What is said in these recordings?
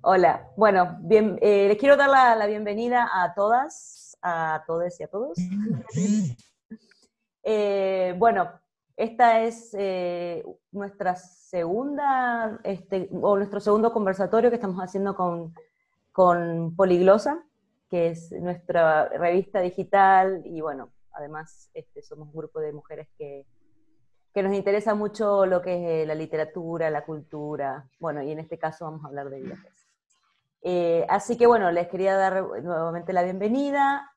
Hola, bueno, les quiero dar la bienvenida a todas, a todos y a todos. Bueno, esta es nuestra segunda, o nuestro segundo conversatorio que estamos haciendo con Poliglosa, que es nuestra revista digital, y bueno, además somos un grupo de mujeres que nos interesa mucho lo que es la literatura, la cultura, bueno, y en este caso vamos a hablar de viajes. Así que bueno, les quería dar nuevamente la bienvenida.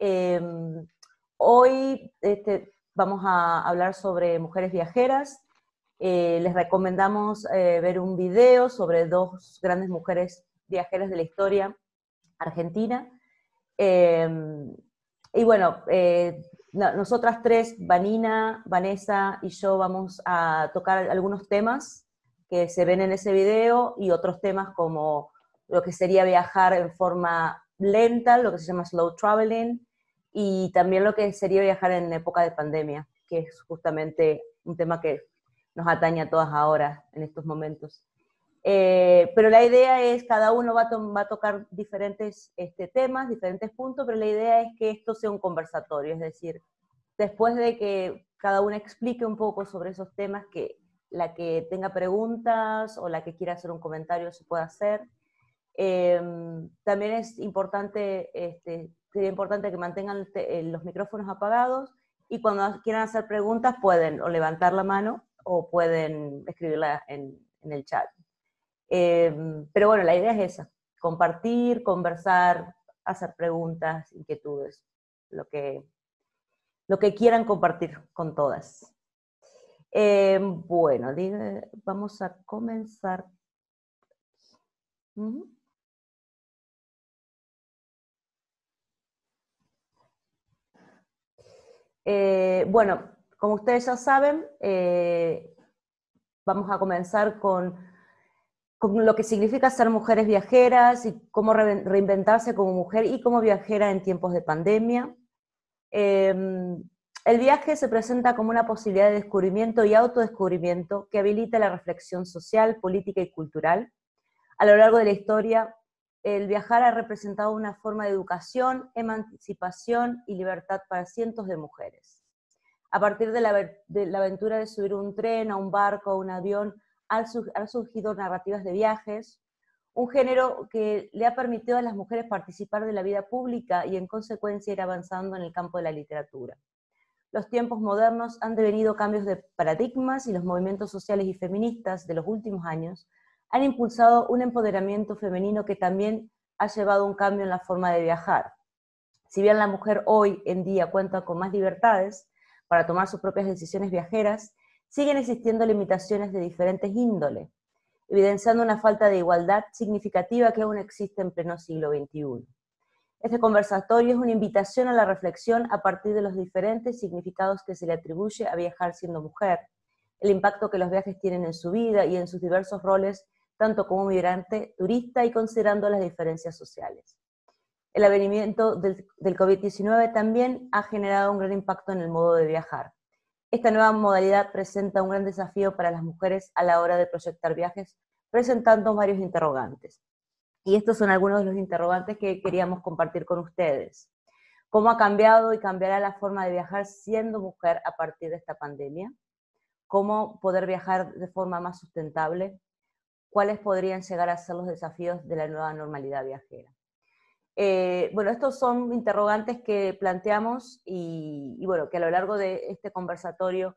Hoy vamos a hablar sobre mujeres viajeras. Les recomendamos ver un video sobre dos grandes mujeres viajeras de la historia argentina. Y bueno, nosotras tres, Vanina, Vanessa y yo, vamos a tocar algunos temas que se ven en ese video y otros temas como lo que sería viajar en forma lenta, lo que se llama slow traveling, y también lo que sería viajar en época de pandemia, que es justamente un tema que nos atañe a todas ahora, en estos momentos. Pero la idea es, cada uno va a tocar diferentes temas, diferentes puntos, pero la idea es que esto sea un conversatorio, es decir, después de que cada uno explique un poco sobre esos temas, que la que tenga preguntas o la que quiera hacer un comentario se pueda hacer. También es importante, sería importante que mantengan los micrófonos apagados, y cuando quieran hacer preguntas pueden o levantar la mano o pueden escribirla en el chat. Pero bueno, la idea es esa, compartir, conversar, hacer preguntas, inquietudes, lo que quieran compartir con todas. Bueno, vamos a comenzar. Bueno, como ustedes ya saben, vamos a comenzar con lo que significa ser mujeres viajeras y cómo reinventarse como mujer y como viajera en tiempos de pandemia. El viaje se presenta como una posibilidad de descubrimiento y autodescubrimiento que habilita la reflexión social, política y cultural. A lo largo de la historia, el viajar ha representado una forma de educación, emancipación y libertad para cientos de mujeres. A partir de la aventura de subir un tren, a un barco, a un avión, han surgido narrativas de viajes, un género que le ha permitido a las mujeres participar de la vida pública y en consecuencia ir avanzando en el campo de la literatura. Los tiempos modernos han devenido cambios de paradigmas y los movimientos sociales y feministas de los últimos años han impulsado un empoderamiento femenino que también ha llevado a un cambio en la forma de viajar. Si bien la mujer hoy en día cuenta con más libertades para tomar sus propias decisiones viajeras, siguen existiendo limitaciones de diferentes índole, evidenciando una falta de igualdad significativa que aún existe en pleno siglo XXI. Este conversatorio es una invitación a la reflexión a partir de los diferentes significados que se le atribuye a viajar siendo mujer, el impacto que los viajes tienen en su vida y en sus diversos roles, tanto como migrante, turista y considerando las diferencias sociales. El advenimiento del COVID-19 también ha generado un gran impacto en el modo de viajar. Esta nueva modalidad presenta un gran desafío para las mujeres a la hora de proyectar viajes, presentando varios interrogantes. Y estos son algunos de los interrogantes que queríamos compartir con ustedes. ¿Cómo ha cambiado y cambiará la forma de viajar siendo mujer a partir de esta pandemia? ¿Cómo poder viajar de forma más sustentable? ¿Cuáles podrían llegar a ser los desafíos de la nueva normalidad viajera? Bueno, estos son interrogantes que planteamos y bueno, que a lo largo de este conversatorio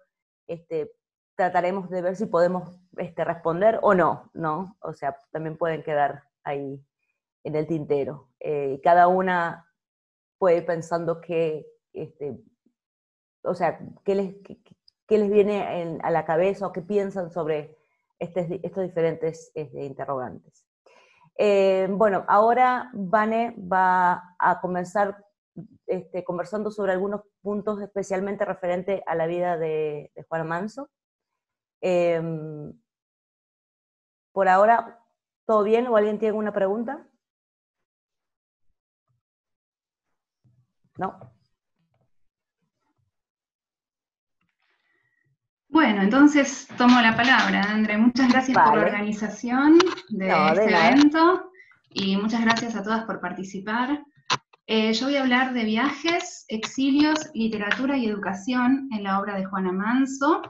trataremos de ver si podemos responder o no, ¿no? O sea, también pueden quedar ahí en el tintero. Cada una puede ir pensando o sea, qué les viene a la cabeza o qué piensan sobre estos diferentes interrogantes. Bueno, ahora Vane va a comenzar conversando sobre algunos puntos especialmente referentes a la vida de Juana Manso. Por ahora, ¿todo bien? ¿O alguien tiene alguna pregunta? ¿No? Bueno, Bueno, entonces tomo la palabra, André. Muchas gracias por la Vale. organización de No, de este nada. evento y muchas gracias a todas por participar. Yo voy a hablar de viajes, exilios, literatura y educación en la obra de Juana Manso.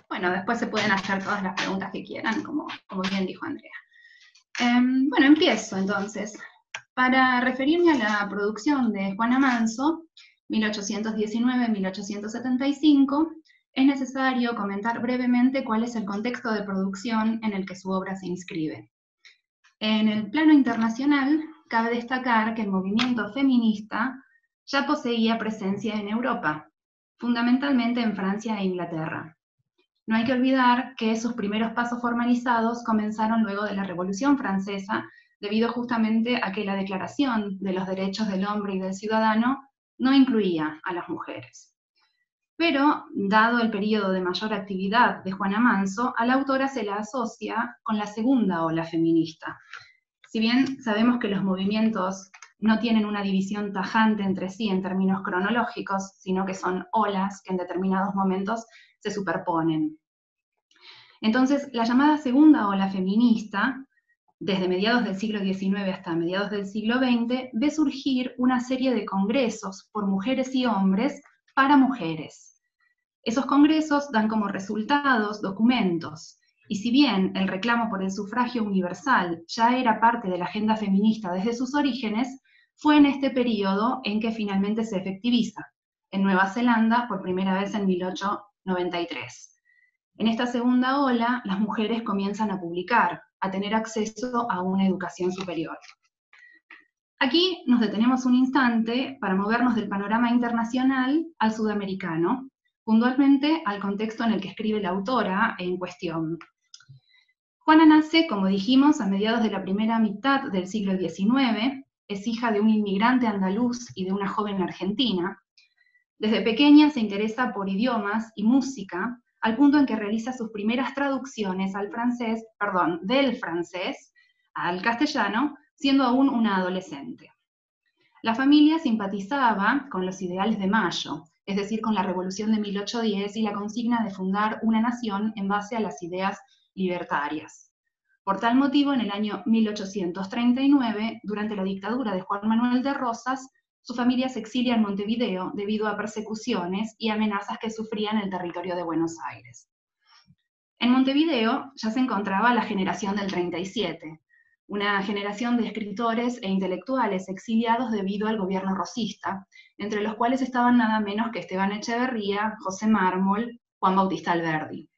Bueno, después se pueden hacer todas las preguntas que quieran, como bien dijo Andrea. Bueno, empiezo entonces. Para referirme a la producción de Juana Manso, 1819-1875, es necesario comentar brevemente cuál es el contexto de producción en el que su obra se inscribe. En el plano internacional, cabe destacar que el movimiento feminista ya poseía presencia en Europa, fundamentalmente en Francia e Inglaterra. No hay que olvidar que sus primeros pasos formalizados comenzaron luego de la Revolución Francesa, debido justamente a que la Declaración de los Derechos del Hombre y del Ciudadano no incluía a las mujeres. Pero, dado el periodo de mayor actividad de Juana Manso, a la autora se la asocia con la segunda ola feminista. Si bien sabemos que los movimientos no tienen una división tajante entre sí en términos cronológicos, sino que son olas que en determinados momentos se superponen. Entonces, la llamada segunda ola feminista, desde mediados del siglo XIX hasta mediados del siglo XX, ve surgir una serie de congresos por mujeres y hombres para mujeres. Esos congresos dan como resultados documentos, y si bien el reclamo por el sufragio universal ya era parte de la agenda feminista desde sus orígenes, fue en este periodo en que finalmente se efectiviza, en Nueva Zelanda por primera vez en 1893. En esta segunda ola, las mujeres comienzan a publicar, a tener acceso a una educación superior. Aquí nos detenemos un instante para movernos del panorama internacional al sudamericano, puntualmente al contexto en el que escribe la autora en cuestión. Juana nace, como dijimos, a mediados de la primera mitad del siglo XIX, es hija de un inmigrante andaluz y de una joven argentina. Desde pequeña se interesa por idiomas y música, al punto en que realiza sus primeras traducciones del francés al castellano, siendo aún una adolescente. La familia simpatizaba con los ideales de Mayo, es decir, con la Revolución de 1810 y la consigna de fundar una nación en base a las ideas libertarias. Por tal motivo, en el año 1839, durante la dictadura de Juan Manuel de Rosas, su familia se exilia en Montevideo debido a persecuciones y amenazas que sufría en el territorio de Buenos Aires. En Montevideo ya se encontraba la generación del 37, una generación de escritores e intelectuales exiliados debido al gobierno rosista, entre los cuales estaban nada menos que Esteban Echeverría, José Mármol, Juan Bautista Alberdi.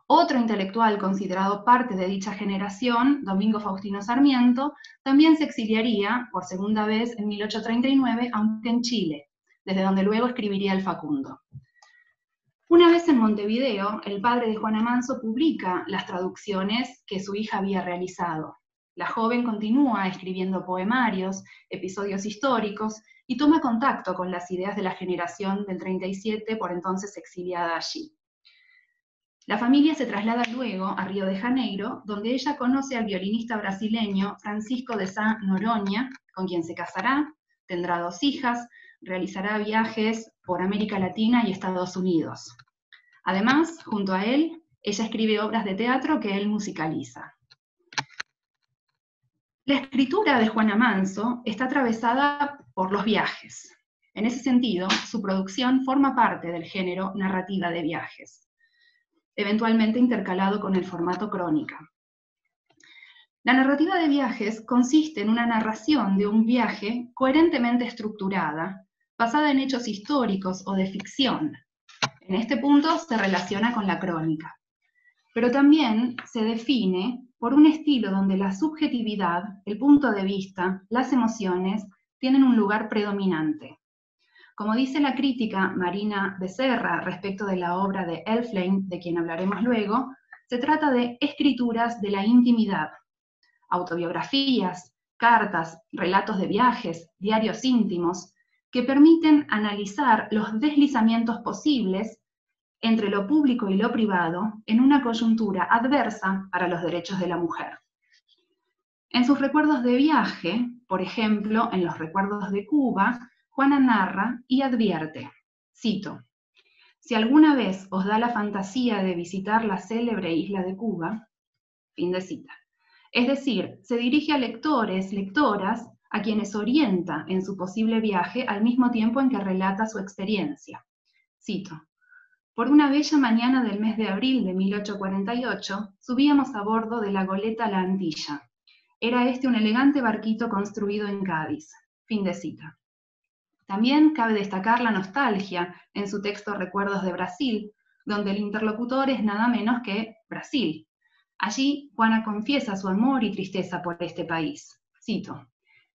Otro intelectual considerado parte de dicha generación, Domingo Faustino Sarmiento, también se exiliaría por segunda vez en 1839, aunque en Chile, desde donde luego escribiría el Facundo. Una vez en Montevideo, el padre de Juana Manso publica las traducciones que su hija había realizado. La joven continúa escribiendo poemarios, episodios históricos, y toma contacto con las ideas de la generación del 37, por entonces exiliada allí. La familia se traslada luego a Río de Janeiro, donde ella conoce al violinista brasileño Francisco de Sá Noronha, con quien se casará, tendrá 2 hijas, realizará viajes por América Latina y Estados Unidos. Además, junto a él, ella escribe obras de teatro que él musicaliza. La escritura de Juana Manso está atravesada por los viajes. En ese sentido, su producción forma parte del género narrativa de viajes, eventualmente intercalado con el formato crónica. La narrativa de viajes consiste en una narración de un viaje coherentemente estructurada, basada en hechos históricos o de ficción. En este punto se relaciona con la crónica. Pero también se define por un estilo donde la subjetividad, el punto de vista, las emociones tienen un lugar predominante. Como dice la crítica Marina Becerra respecto de la obra de Elflein, de quien hablaremos luego, se trata de escrituras de la intimidad, autobiografías, cartas, relatos de viajes, diarios íntimos, que permiten analizar los deslizamientos posibles entre lo público y lo privado en una coyuntura adversa para los derechos de la mujer. En sus recuerdos de viaje, por ejemplo, en los recuerdos de Cuba, Juana narra y advierte: Cito: si alguna vez os da la fantasía de visitar la célebre isla de Cuba, fin de cita. Es decir, se dirige a lectores, lectoras, a quienes orienta en su posible viaje al mismo tiempo en que relata su experiencia. Cito: por una bella mañana del mes de abril de 1848, subíamos a bordo de la goleta La Antilla. Era este un elegante barquito construido en Cádiz. Fin de cita. También cabe destacar la nostalgia en su texto Recuerdos de Brasil, donde el interlocutor es nada menos que Brasil. Allí, Juana confiesa su amor y tristeza por este país. Cito: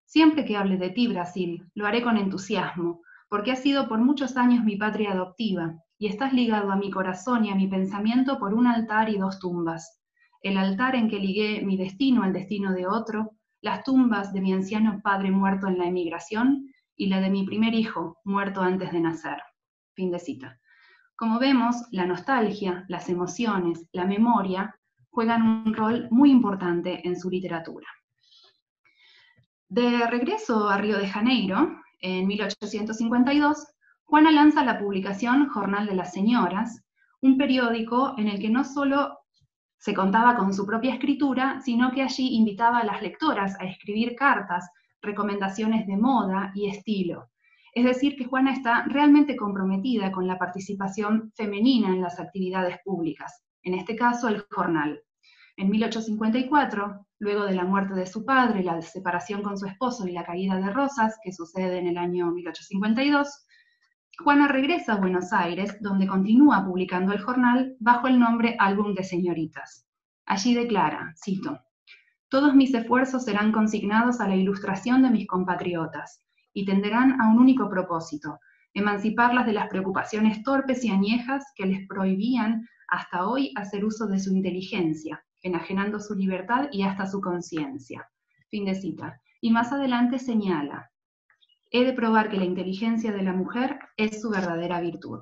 siempre que hable de ti, Brasil, lo haré con entusiasmo, porque has sido por muchos años mi patria adoptiva, y estás ligado a mi corazón y a mi pensamiento por un altar y dos tumbas. El altar en que ligué mi destino al destino de otro, las tumbas de mi anciano padre muerto en la emigración, y la de mi primer hijo, muerto antes de nacer. Fin de cita. Como vemos, la nostalgia, las emociones, la memoria, juegan un rol muy importante en su literatura. De regreso a Río de Janeiro, en 1852, Juana lanza la publicación Jornal de las Señoras, un periódico en el que no solo se contaba con su propia escritura, sino que allí invitaba a las lectoras a escribir cartas, recomendaciones de moda y estilo. Es decir, que Juana está realmente comprometida con la participación femenina en las actividades públicas, en este caso el jornal. En 1854, luego de la muerte de su padre, la separación con su esposo y la caída de Rosas, que sucede en el año 1852, Juana regresa a Buenos Aires, donde continúa publicando el jornal bajo el nombre Álbum de Señoritas. Allí declara, cito: todos mis esfuerzos serán consignados a la ilustración de mis compatriotas, y tenderán a un único propósito: emanciparlas de las preocupaciones torpes y añejas que les prohibían hasta hoy hacer uso de su inteligencia, enajenando su libertad y hasta su conciencia. Fin de cita. Y más adelante señala: he de probar que la inteligencia de la mujer es su verdadera virtud.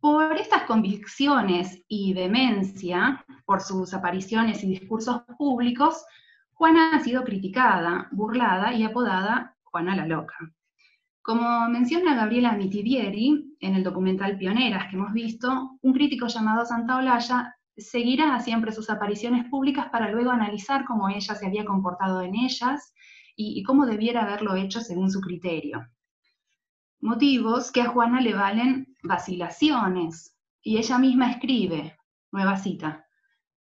Por estas convicciones y vehemencia, por sus apariciones y discursos públicos, Juana ha sido criticada, burlada y apodada Juana la Loca. Como menciona Gabriela Mitidieri en el documental Pioneras que hemos visto, un crítico llamado Santaolalla seguirá siempre sus apariciones públicas para luego analizar cómo ella se había comportado en ellas y cómo debiera haberlo hecho según su criterio. Motivos que a Juana le valen vacilaciones, y ella misma escribe, nueva cita: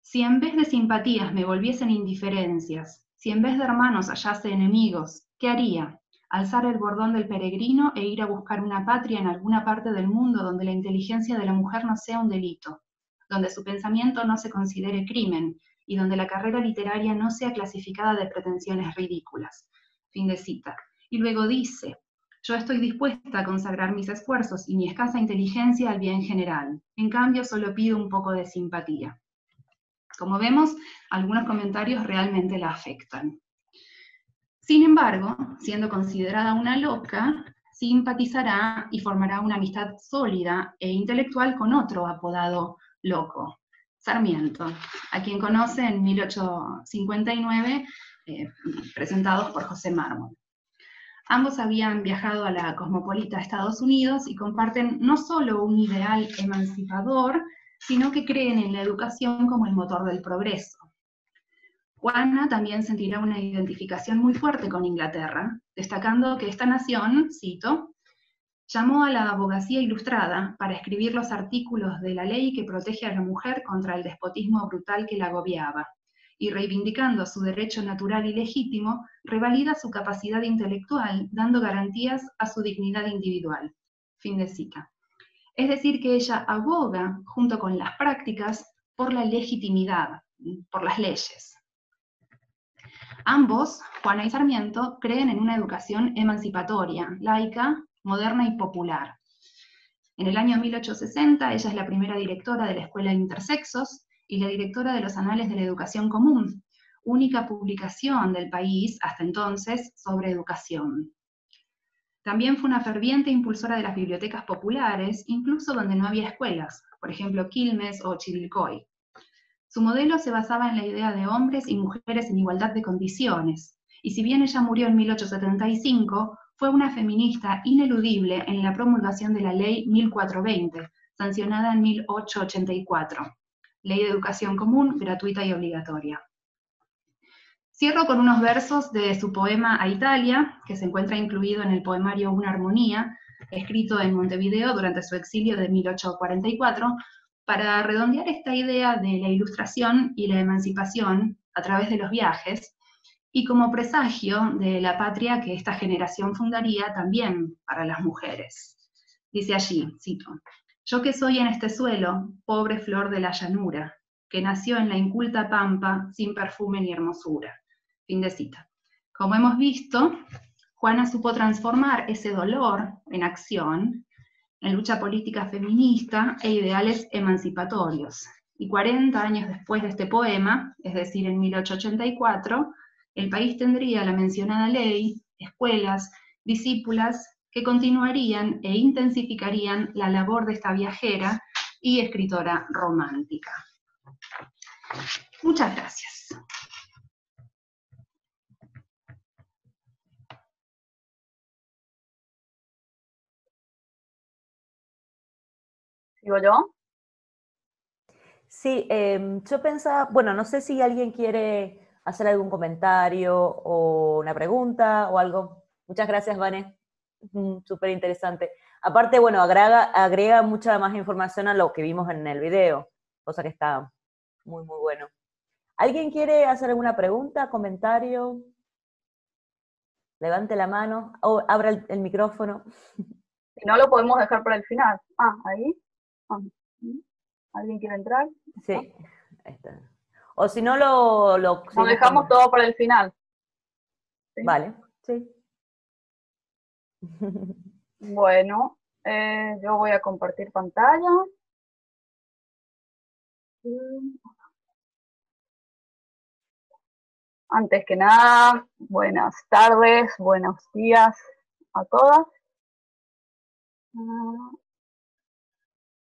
si en vez de simpatías me volviesen indiferencias, si en vez de hermanos hallase enemigos, ¿qué haría? Alzar el bordón del peregrino e ir a buscar una patria en alguna parte del mundo donde la inteligencia de la mujer no sea un delito, donde su pensamiento no se considere crimen, y donde la carrera literaria no sea clasificada de pretensiones ridículas. Fin de cita. Y luego dice: yo estoy dispuesta a consagrar mis esfuerzos y mi escasa inteligencia al bien general. En cambio, solo pido un poco de simpatía. Como vemos, algunos comentarios realmente la afectan. Sin embargo, siendo considerada una loca, simpatizará y formará una amistad sólida e intelectual con otro apodado loco, Sarmiento, a quien conoce en 1859, presentados por José Mármol. Ambos habían viajado a la cosmopolita Estados Unidos y comparten no solo un ideal emancipador, sino que creen en la educación como el motor del progreso. Juana también sentirá una identificación muy fuerte con Inglaterra, destacando que esta nación, cito, llamó a la abogacía ilustrada para escribir los artículos de la ley que protege a la mujer contra el despotismo brutal que la agobiaba, y reivindicando su derecho natural y legítimo, revalida su capacidad intelectual, dando garantías a su dignidad individual. Fin de cita. Es decir, que ella aboga, junto con las prácticas, por la legitimidad, por las leyes. Ambos, Juana y Sarmiento, creen en una educación emancipatoria, laica, moderna y popular. En el año 1860, ella es la primera directora de la Escuela de Intersexos y la directora de los Anales de la Educación Común, única publicación del país hasta entonces sobre educación. También fue una ferviente impulsora de las bibliotecas populares, incluso donde no había escuelas, por ejemplo Quilmes o Chivilcoy. Su modelo se basaba en la idea de hombres y mujeres en igualdad de condiciones, y si bien ella murió en 1875, fue una feminista ineludible en la promulgación de la Ley 1420, sancionada en 1884, Ley de Educación Común, Gratuita y Obligatoria. Cierro con unos versos de su poema A Italia, que se encuentra incluido en el poemario Una Armonía, escrito en Montevideo durante su exilio de 1844, para redondear esta idea de la ilustración y la emancipación a través de los viajes, y como presagio de la patria que esta generación fundaría también para las mujeres. Dice allí, cito, «Yo que soy en este suelo, pobre flor de la llanura, que nació en la inculta pampa sin perfume ni hermosura». Fin de cita. Como hemos visto, Juana supo transformar ese dolor en acción, en lucha política feminista e ideales emancipatorios. Y 40 años después de este poema, es decir, en 1884, el país tendría la mencionada ley, escuelas, discípulas que continuarían e intensificarían la labor de esta viajera y escritora romántica. Muchas gracias. ¿Sigo yo? Sí, yo pensaba, bueno, no sé si alguien quiere hacer algún comentario o una pregunta o algo. Muchas gracias, Vane. Súper interesante. Aparte, bueno, agrega mucha más información a lo que vimos en el video, cosa que está muy, muy bueno. ¿Alguien quiere hacer alguna pregunta, comentario? Levante la mano o abra el micrófono. Si no, lo podemos dejar para el final. Ah, ahí. ¿Alguien quiere entrar? Sí, ahí está. O si no, lo Lo dejamos todo para el final. ¿Sí? Vale, sí. Bueno, yo voy a compartir pantalla. Antes que nada, buenas tardes, buenos días a todas.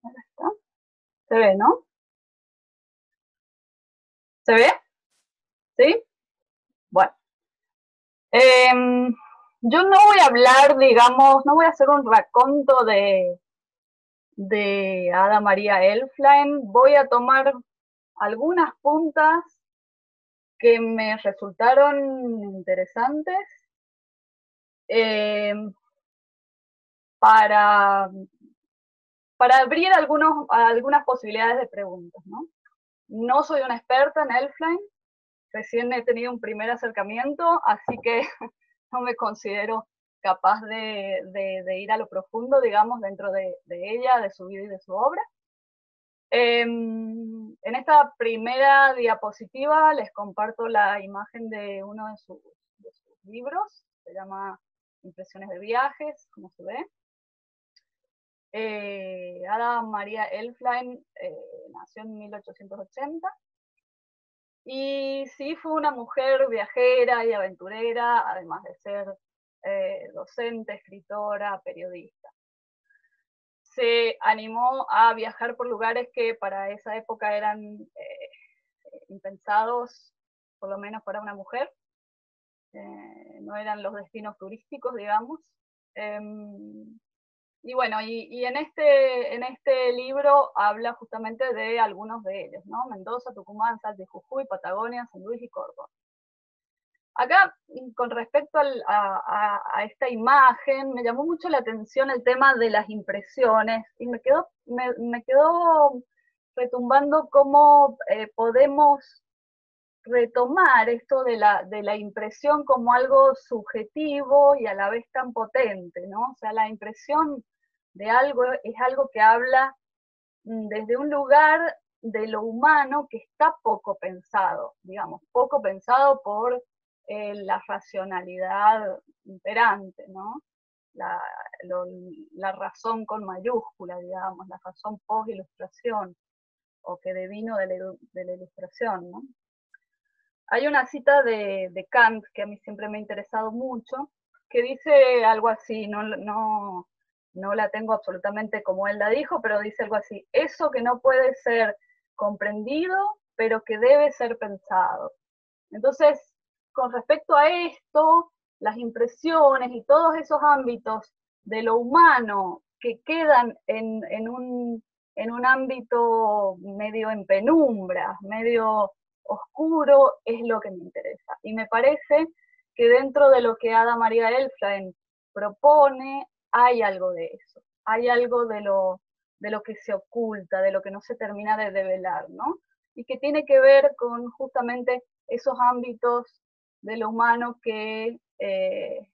Ahí está. ¿Se ve, no? ¿Se ve? ¿Sí? Bueno. Yo no voy a hablar, digamos, no voy a hacer un raconto de Ada María Elflein. Voy a tomar algunas puntas que me resultaron interesantes para abrir algunas posibilidades de preguntas, ¿no? No soy una experta en Elflein, recién he tenido un primer acercamiento, así que no me considero capaz de ir a lo profundo, digamos, dentro de ella, de su vida y de su obra. En esta primera diapositiva les comparto la imagen de uno de sus libros, se llama Impresiones de viajes, como se ve. Ada María Elflein nació en 1880 y sí fue una mujer viajera y aventurera, además de ser docente, escritora, periodista. Se animó a viajar por lugares que para esa época eran impensados, por lo menos para una mujer. No eran los destinos turísticos, digamos. Y bueno, y en este libro habla justamente de algunos de ellos, ¿no? Mendoza, Tucumán, Salta y Jujuy, Patagonia, San Luis y Córdoba. Acá, con respecto a esta imagen, me llamó mucho la atención el tema de las impresiones, y me quedó retumbando cómo podemos retomar esto de la impresión como algo subjetivo y a la vez tan potente, ¿no? O sea, la impresión de algo es algo que habla desde un lugar de lo humano que está poco pensado, digamos, poco pensado por la racionalidad imperante, ¿no? La razón con mayúscula, digamos, la razón post-ilustración, o que devino de la ilustración, ¿no? Hay una cita de Kant que a mí siempre me ha interesado mucho, que dice algo así, no la tengo absolutamente como él la dijo, pero dice algo así: eso que no puede ser comprendido, pero que debe ser pensado. Entonces, con respecto a esto, las impresiones y todos esos ámbitos de lo humano que quedan en un ámbito medio en penumbra, medio oscuro, es lo que me interesa. Y me parece que dentro de lo que Ada María Elfsheim propone, hay algo de eso, hay algo de lo que se oculta, de lo que no se termina de develar, ¿no? Y que tiene que ver con justamente esos ámbitos de lo humano que, de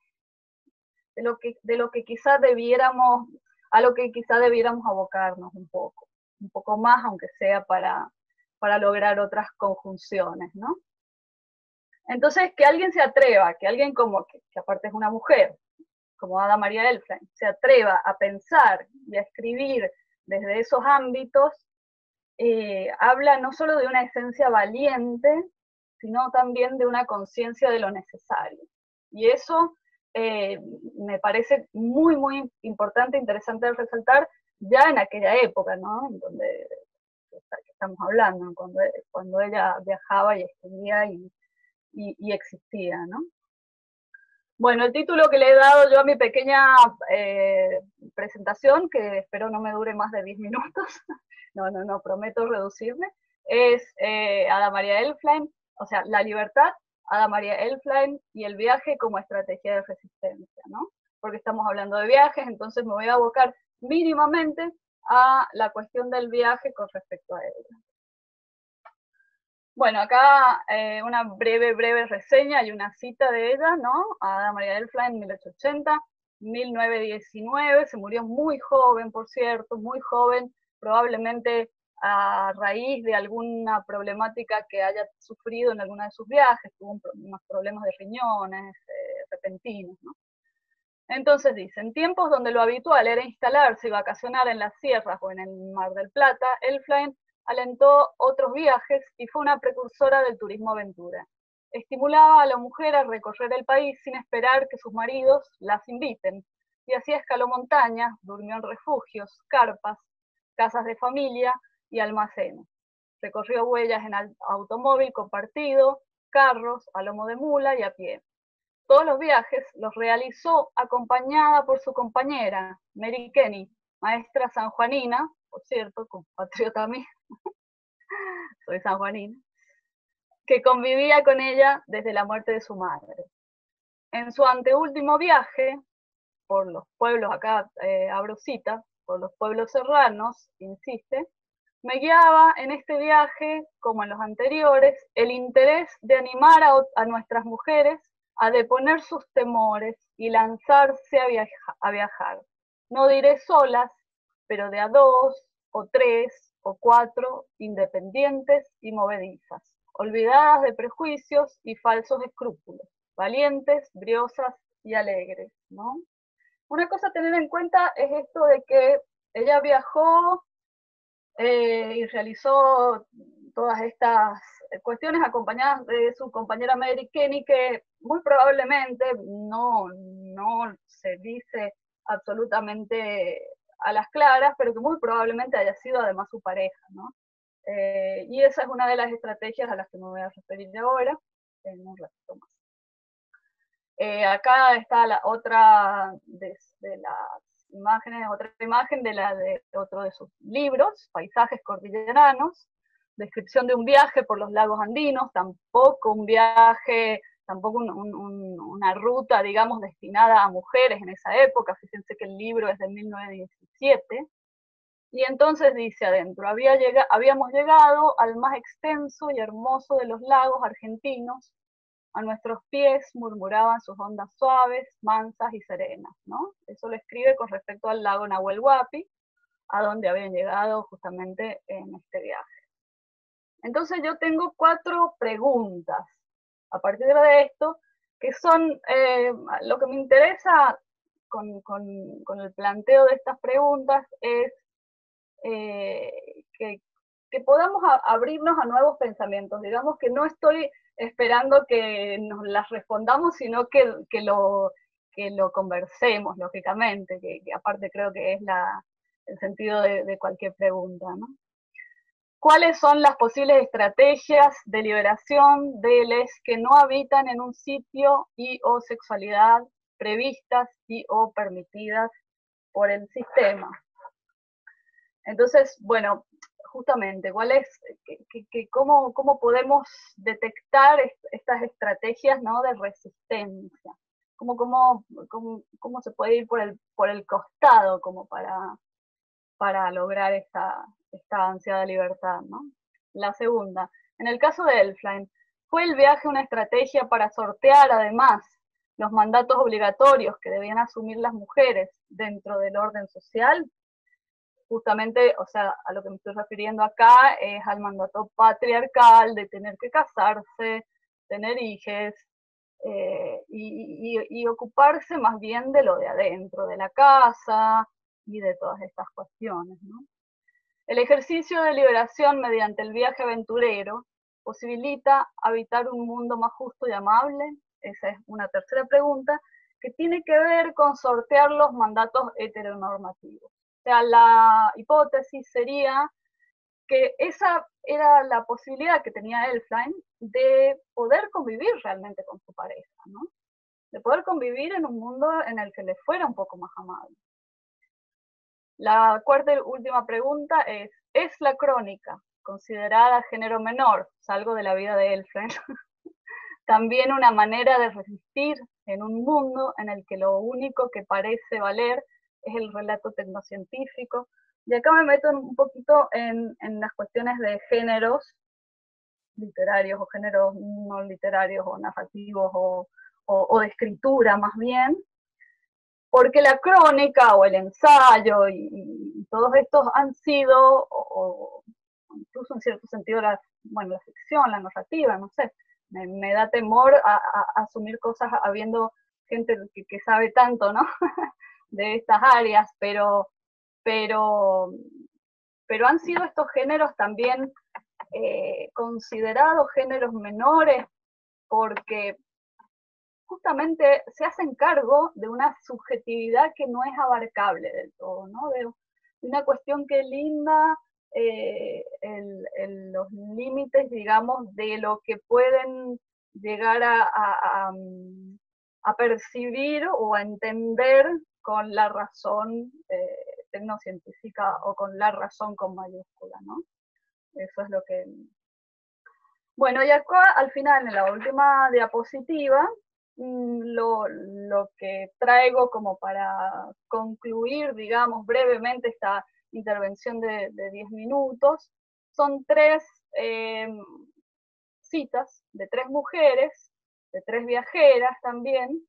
lo que quizá debiéramos, a lo que quizá debiéramos abocarnos un poco más, aunque sea para lograr otras conjunciones, ¿no? Entonces, que alguien se atreva, que alguien como, que aparte es una mujer, como Ada María Elfsheim, se atreva a pensar y a escribir desde esos ámbitos, habla no solo de una esencia valiente, sino también de una conciencia de lo necesario. Y eso me parece muy, muy importante, interesante de resaltar, ya en aquella época, ¿no? En donde estamos hablando, cuando ella viajaba y escribía y existía, ¿no? Bueno, el título que le he dado yo a mi pequeña presentación, que espero no me dure más de 10 minutos, no, prometo reducirme, es Ada María Elfsheim, o sea, la libertad, Ada María Elfsheim y el viaje como estrategia de resistencia, ¿no? Porque estamos hablando de viajes, entonces me voy a abocar mínimamente a la cuestión del viaje con respecto a ella. Bueno, acá una breve reseña y una cita de ella, ¿no? Ada María Elfsheim, 1880, 1919, se murió muy joven, por cierto, muy joven, probablemente a raíz de alguna problemática que haya sufrido en alguno de sus viajes, tuvo unos problemas de riñones repentinos, ¿no? Entonces dice, en tiempos donde lo habitual era instalarse y vacacionar en las sierras o en el Mar del Plata, Elfsheim alentó otros viajes y fue una precursora del turismo aventura. Estimulaba a la mujer a recorrer el país sin esperar que sus maridos las inviten, y así escaló montañas, durmió en refugios, carpas, casas de familia y almacenes. Recorrió huellas en automóvil compartido, carros, a lomo de mula y a pie. Todos los viajes los realizó acompañada por su compañera, Mary Kenny, maestra sanjuanina, por cierto, compatriota mía, soy sanjuanina, que convivía con ella desde la muerte de su madre. En su anteúltimo viaje, por los pueblos, acá abro cita, por los pueblos serranos, insiste, me guiaba en este viaje, como en los anteriores, el interés de animar a nuestras mujeres a deponer sus temores y lanzarse a viajar. No diré solas, pero de a 2 o 3 o 4, independientes y movedizas, olvidadas de prejuicios y falsos escrúpulos, valientes, briosas y alegres, ¿no? Una cosa a tener en cuenta es esto de que ella viajó y realizó todas estas cuestiones acompañadas de su compañera Mary Kenny, que muy probablemente no se dice absolutamente a las claras, pero que muy probablemente haya sido además su pareja, ¿no? Y esa es una de las estrategias a las que me voy a referir ahora, en un ratito más. Acá está la otra de las imágenes, otra imagen de otro de sus libros, Paisajes cordilleranos, descripción de un viaje por los lagos andinos, tampoco un viaje, tampoco una ruta, digamos, destinada a mujeres en esa época. Fíjense que el libro es de 1917. Y entonces dice adentro, habíamos llegado al más extenso y hermoso de los lagos argentinos. A nuestros pies murmuraban sus ondas suaves, mansas y serenas, ¿no? Eso lo escribe con respecto al lago Nahuel Huapi, a donde habían llegado justamente en este viaje. Entonces yo tengo 4 preguntas a partir de esto, que son lo que me interesa con el planteo de estas preguntas es que podamos abrirnos a nuevos pensamientos. Digamos que no estoy esperando que nos las respondamos, sino que lo conversemos, lógicamente, que aparte creo que es el sentido de cualquier pregunta, ¿no? ¿Cuáles son las posibles estrategias de liberación de los que no habitan en un sitio y o sexualidad previstas y o permitidas por el sistema? Entonces, bueno, justamente, cómo podemos detectar estas estrategias, ¿no?, de resistencia? ¿Cómo se puede ir por el costado como para lograr esta ansiada libertad, ¿no? La segunda, en el caso de Elfline, ¿fue el viaje una estrategia para sortear además los mandatos obligatorios que debían asumir las mujeres dentro del orden social? Justamente, o sea, a lo que me estoy refiriendo acá es al mandato patriarcal de tener que casarse, tener hijos, y ocuparse más bien de lo de adentro, de la casa y de todas estas cuestiones, ¿no? El ejercicio de liberación mediante el viaje aventurero posibilita habitar un mundo más justo y amable. Esa es una tercera pregunta, que tiene que ver con sortear los mandatos heteronormativos. O sea, la hipótesis sería que esa era la posibilidad que tenía Elfline de poder convivir realmente con su pareja, ¿no? De poder convivir en un mundo en el que le fuera un poco más amable. La cuarta y última pregunta ¿es la crónica considerada género menor, salgo de la vida de Elfline, también una manera de resistir en un mundo en el que lo único que parece valer es el relato tecnocientífico? Y acá me meto un poquito en las cuestiones de géneros literarios o géneros no literarios o narrativos o de escritura más bien, porque la crónica o el ensayo y todos estos han sido, o incluso en cierto sentido la ficción, la narrativa, no sé, me da temor a asumir cosas habiendo gente que sabe tanto, ¿no? de estas áreas, pero han sido estos géneros también considerados géneros menores porque justamente se hacen cargo de una subjetividad que no es abarcable del todo, ¿no? De una cuestión que linda los límites, digamos, de lo que pueden llegar a percibir o a entender con la razón tecnocientífica o con la razón con mayúscula, ¿no? Eso es lo que... Bueno, y acá al final, en la última diapositiva, lo que traigo como para concluir, digamos, brevemente esta intervención de 10 minutos, son tres citas de tres mujeres, de tres viajeras también,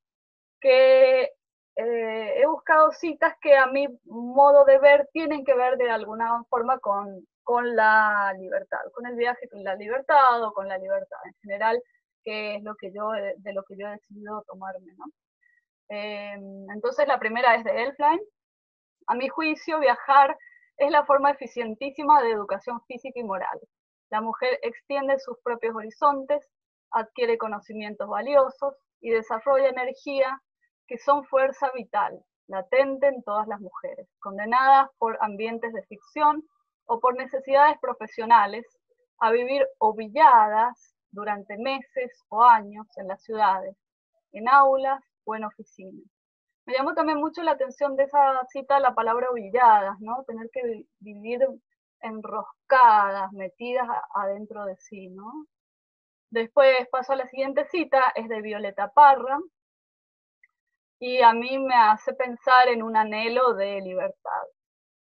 que he buscado citas que a mi modo de ver tienen que ver de alguna forma con la libertad, con el viaje, con la libertad o con la libertad en general, que es de lo que yo he decidido tomarme, ¿no? Entonces la primera es de Elfline. A mi juicio, viajar es la forma eficientísima de educación física y moral. La mujer extiende sus propios horizontes, adquiere conocimientos valiosos y desarrolla energía que son fuerza vital, latente en todas las mujeres, condenadas por ambientes de ficción o por necesidades profesionales a vivir ovilladas durante meses o años en las ciudades, en aulas o en oficinas. Me llamó también mucho la atención de esa cita la palabra ovilladas, ¿no? Tener que vivir enroscadas, metidas adentro de sí, ¿no? Después paso a la siguiente cita, es de Violeta Parra, y a mí me hace pensar en un anhelo de libertad.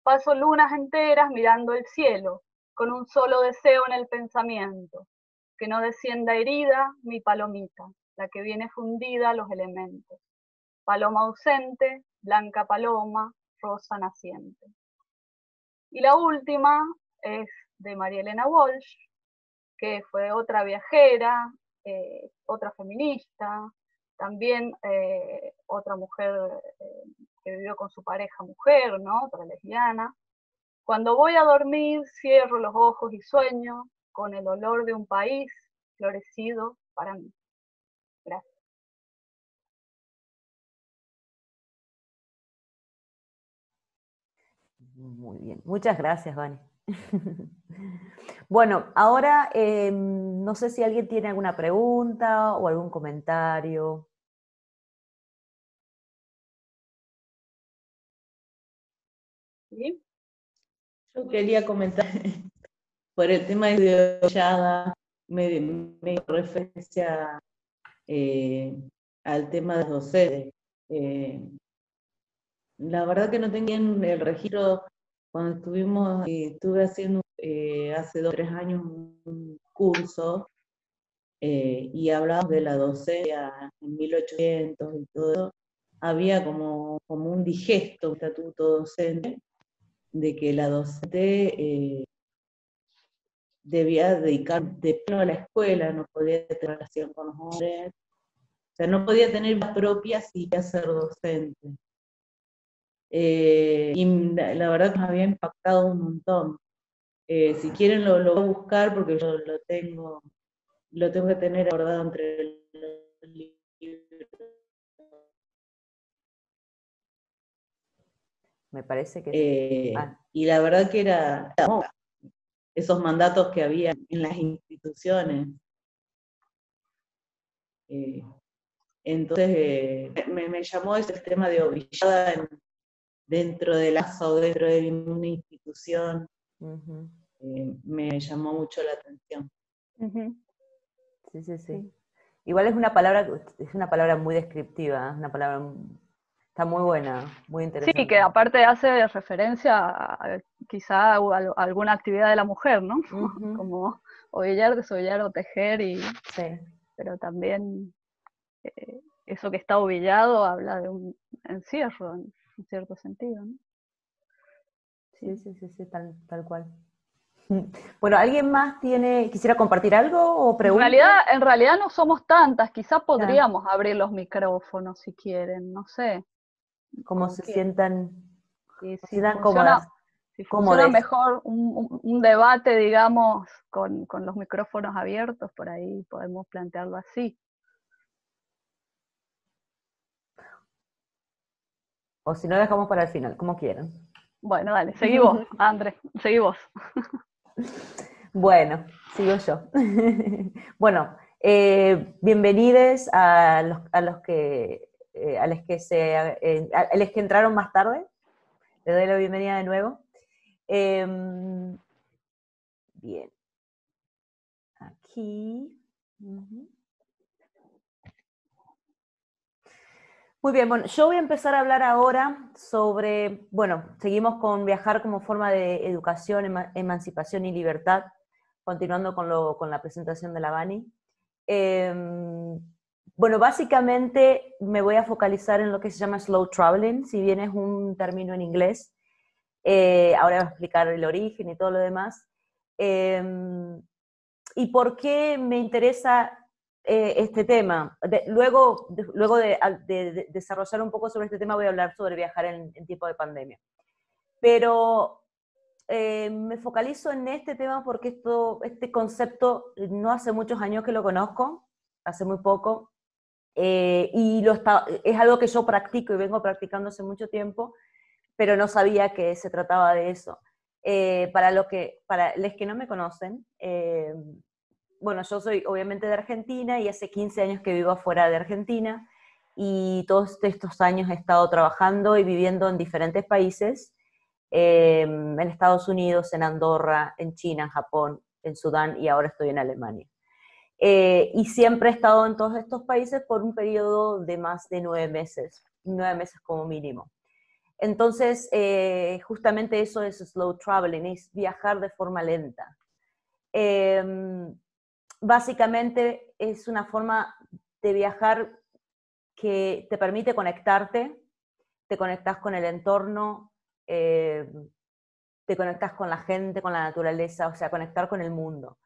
Paso lunas enteras mirando el cielo, con un solo deseo en el pensamiento, que no descienda herida mi palomita, la que viene fundida a los elementos. Paloma ausente, blanca paloma, rosa naciente. Y la última es de María Elena Walsh, que fue otra viajera, otra feminista, también otra mujer que vivió con su pareja mujer, ¿no? Otra lesbiana. Cuando voy a dormir, cierro los ojos y sueño con el olor de un país florecido para mí. Gracias. Muy bien, muchas gracias, Vani. Bueno, ahora no sé si alguien tiene alguna pregunta o algún comentario. ¿Sí? Yo quería comentar por el tema de Ollada, me dio referencia al tema de los docentes. La verdad que no tenía en el registro cuando estuve haciendo hace 2 o 3 años un curso y hablábamos de la docencia en 1800 y todo eso. Había como un digesto, un estatuto docente, de que la docente debía dedicar de pleno a la escuela, no podía tener relación con los hombres, o sea, no podía tener vida propia si quería ser docente. Y la verdad que me había impactado un montón. Si quieren lo voy a buscar porque yo lo tengo que tener acordado entre los libros. Me parece que sí. Y la verdad que era esos mandatos que había en las instituciones. Entonces me llamó ese tema de Ovillada dentro de o dentro de una institución. Me llamó mucho la atención. Sí, sí, sí. Igual es una palabra muy descriptiva, una palabra está muy buena, muy interesante. Sí, que aparte hace referencia quizá a alguna actividad de la mujer, ¿no? Como ovillar, desovillar o tejer, sí. Pero también eso que está ovillado habla de un encierro, en cierto sentido, ¿no? Sí, tal cual. Bueno, ¿alguien más quisiera compartir algo o preguntar? En realidad no somos tantas, quizás podríamos abrir los micrófonos si quieren, no sé. Como se sientan, si cómodas. Si funciona mejor un debate, digamos, con los micrófonos abiertos, por ahí podemos plantearlo así. O si no, dejamos para el final, como quieran. Bueno, dale, seguí vos, Andrés, seguí vos. Bueno, sigo yo. Bueno, bienvenidos a los que entraron más tarde. Les doy la bienvenida de nuevo. Bien. Aquí. Muy bien, bueno, yo voy a empezar a hablar ahora sobre, bueno, seguimos con viajar como forma de educación, emancipación y libertad, continuando con la presentación de la Bani. Bueno, básicamente me voy a focalizar en lo que se llama slow traveling, si bien es un término en inglés. Ahora voy a explicar el origen y todo lo demás. ¿Y por qué me interesa este tema? Luego de desarrollar un poco sobre este tema voy a hablar sobre viajar en tiempo de pandemia. Pero me focalizo en este tema porque este concepto no hace muchos años que lo conozco, hace muy poco, y es algo que yo practico y vengo practicando hace mucho tiempo, pero no sabía que se trataba de eso. Para los que no me conocen, bueno, yo soy obviamente de Argentina y hace 15 años que vivo afuera de Argentina y todos estos años he estado trabajando y viviendo en diferentes países, en Estados Unidos, en Andorra, en China, en Japón, en Sudán y ahora estoy en Alemania. Y siempre he estado en todos estos países por un periodo de más de 9 meses como mínimo. Entonces, justamente eso es slow traveling, es viajar de forma lenta. Básicamente es una forma de viajar que te permite conectarte, te conectas con el entorno, te conectas con la gente, con la naturaleza, o sea, conectar con el mundo.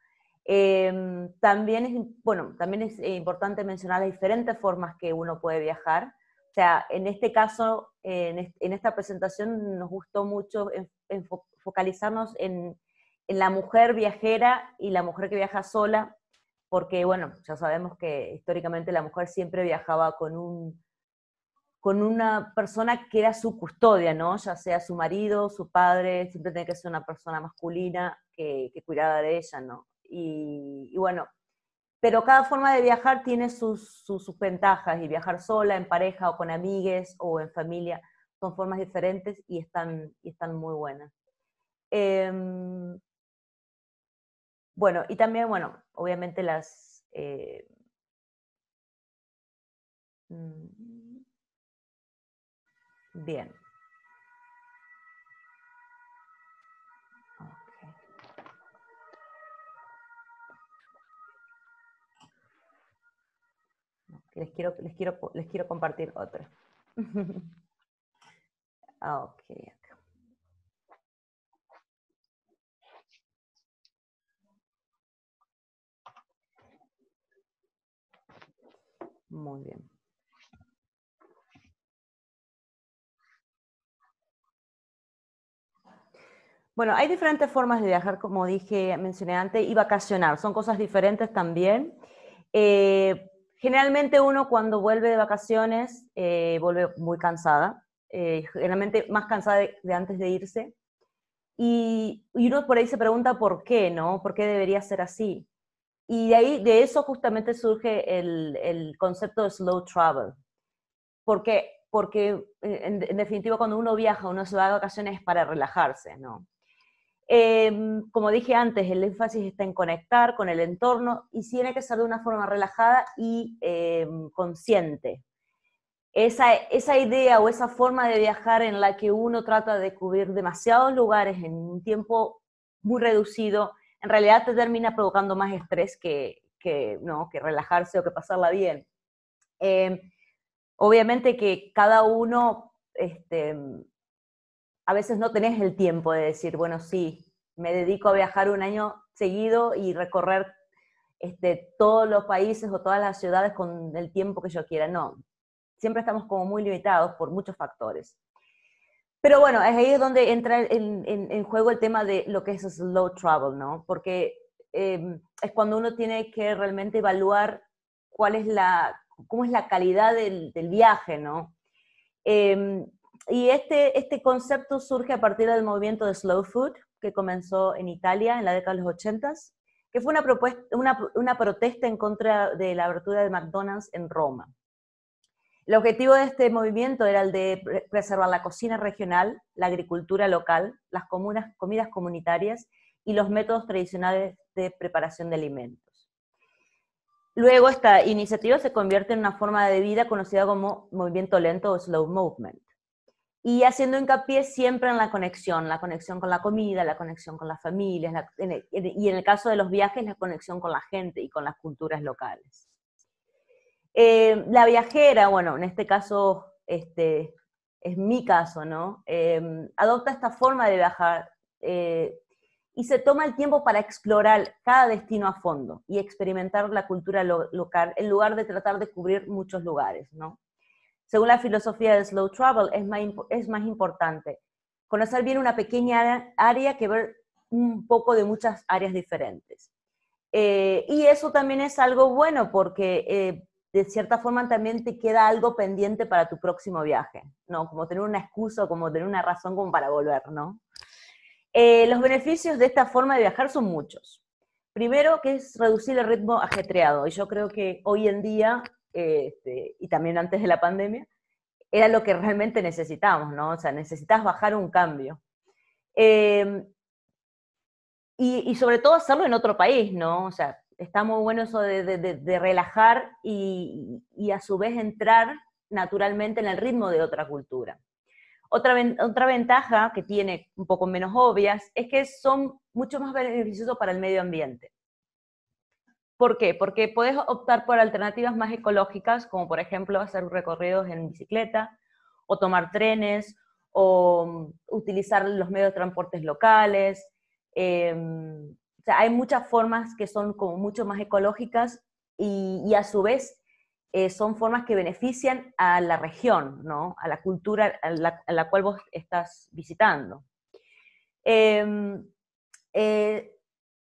También es importante mencionar las diferentes formas que uno puede viajar. O sea, en este caso, en esta presentación nos gustó mucho focalizarnos en la mujer viajera y la mujer que viaja sola, porque bueno, ya sabemos que históricamente la mujer siempre viajaba con con una persona que era su custodia, ¿no? Ya sea su marido, su padre, siempre tiene que ser una persona masculina que cuidara de ella, ¿no? Y bueno, pero cada forma de viajar tiene sus ventajas, y viajar sola, en pareja, o con amigues, o en familia, son formas diferentes y están muy buenas. Bueno, y también, bueno, obviamente las... bien. Okay. Les quiero compartir otra. Ok. Muy bien. Bueno, hay diferentes formas de viajar, como mencioné antes, y vacacionar. Son cosas diferentes también. Generalmente uno cuando vuelve de vacaciones vuelve muy cansada, generalmente más cansada de antes de irse. Y uno por ahí se pregunta por qué, ¿no? ¿Por qué debería ser así? Y de eso justamente surge el concepto de slow travel. ¿Por qué? Porque en definitiva cuando uno viaja, uno se va de vacaciones para relajarse, ¿no? Como dije antes, el énfasis está en conectar con el entorno y tiene que ser de una forma relajada y consciente. Esa idea o esa forma de viajar en la que uno trata de cubrir demasiados lugares en un tiempo muy reducido, en realidad te termina provocando más estrés ¿no? que relajarse o que pasarla bien. Obviamente que cada uno, a veces no tenés el tiempo de decir, bueno, sí, me dedico a viajar un año seguido y recorrer todos los países o todas las ciudades con el tiempo que yo quiera. No, siempre estamos como muy limitados por muchos factores. Pero bueno, es ahí donde entra en juego el tema de lo que es slow travel, ¿no? Porque es cuando uno tiene que realmente evaluar cómo es la calidad del viaje, ¿no? Y este concepto surge a partir del movimiento de Slow Food, que comenzó en Italia en la década de los 80, que fue una protesta en contra de la apertura de McDonald's en Roma. El objetivo de este movimiento era el de preservar la cocina regional, la agricultura local, las comidas comunitarias y los métodos tradicionales de preparación de alimentos. Luego esta iniciativa se convierte en una forma de vida conocida como movimiento lento o slow movement, y haciendo hincapié siempre en la conexión con la comida, la conexión con las familias, y en el caso de los viajes, la conexión con la gente y con las culturas locales. La viajera, bueno, en este caso, es mi caso, ¿no? Adopta esta forma de viajar y se toma el tiempo para explorar cada destino a fondo y experimentar la cultura local en lugar de tratar de cubrir muchos lugares, ¿no? Según la filosofía de slow travel, es más importante conocer bien una pequeña área que ver un poco de muchas áreas diferentes. Y eso también es algo bueno porque de cierta forma también te queda algo pendiente para tu próximo viaje, ¿no? Como tener una excusa, como tener una razón como para volver, ¿no? Los beneficios de esta forma de viajar son muchos. Primero, que es reducir el ritmo ajetreado, y yo creo que hoy en día, y también antes de la pandemia, era lo que realmente necesitamos, ¿no? O sea, necesitas bajar un cambio. Y sobre todo hacerlo en otro país, ¿no? O sea, está muy bueno eso de relajar y a su vez entrar naturalmente en el ritmo de otra cultura. Otra ventaja que tiene, un poco menos obvias, es que son mucho más beneficiosos para el medio ambiente. ¿Por qué? Porque puedes optar por alternativas más ecológicas, como por ejemplo hacer recorridos en bicicleta, o tomar trenes, o utilizar los medios de transportes locales. O sea, hay muchas formas que son como mucho más ecológicas y a su vez son formas que benefician a la región, ¿no? A la cultura a la cual vos estás visitando.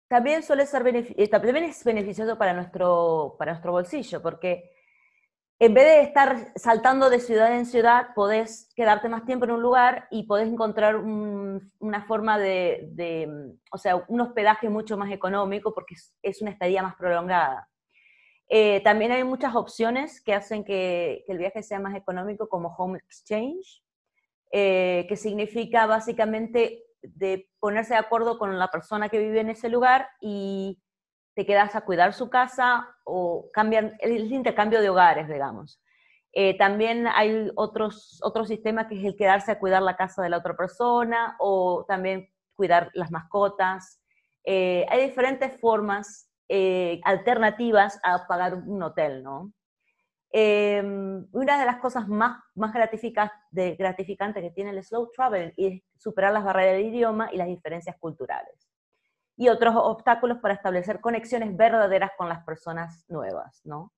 También también es beneficioso para nuestro bolsillo, porque en vez de estar saltando de ciudad en ciudad, podés quedarte más tiempo en un lugar y podés encontrar una forma o sea, un hospedaje mucho más económico porque es una estadía más prolongada. También hay muchas opciones que hacen que el viaje sea más económico, como home exchange, que significa básicamente de ponerse de acuerdo con la persona que vive en ese lugar y te quedas a cuidar su casa o cambian el intercambio de hogares, digamos. También hay otro sistema que es el quedarse a cuidar la casa de la otra persona o también cuidar las mascotas. Hay diferentes formas alternativas a pagar un hotel, ¿no? Una de las cosas más gratificantes que tiene el slow travel es superar las barreras del idioma y las diferencias culturales. Y otros obstáculos para establecer conexiones verdaderas con las personas nuevas, ¿no?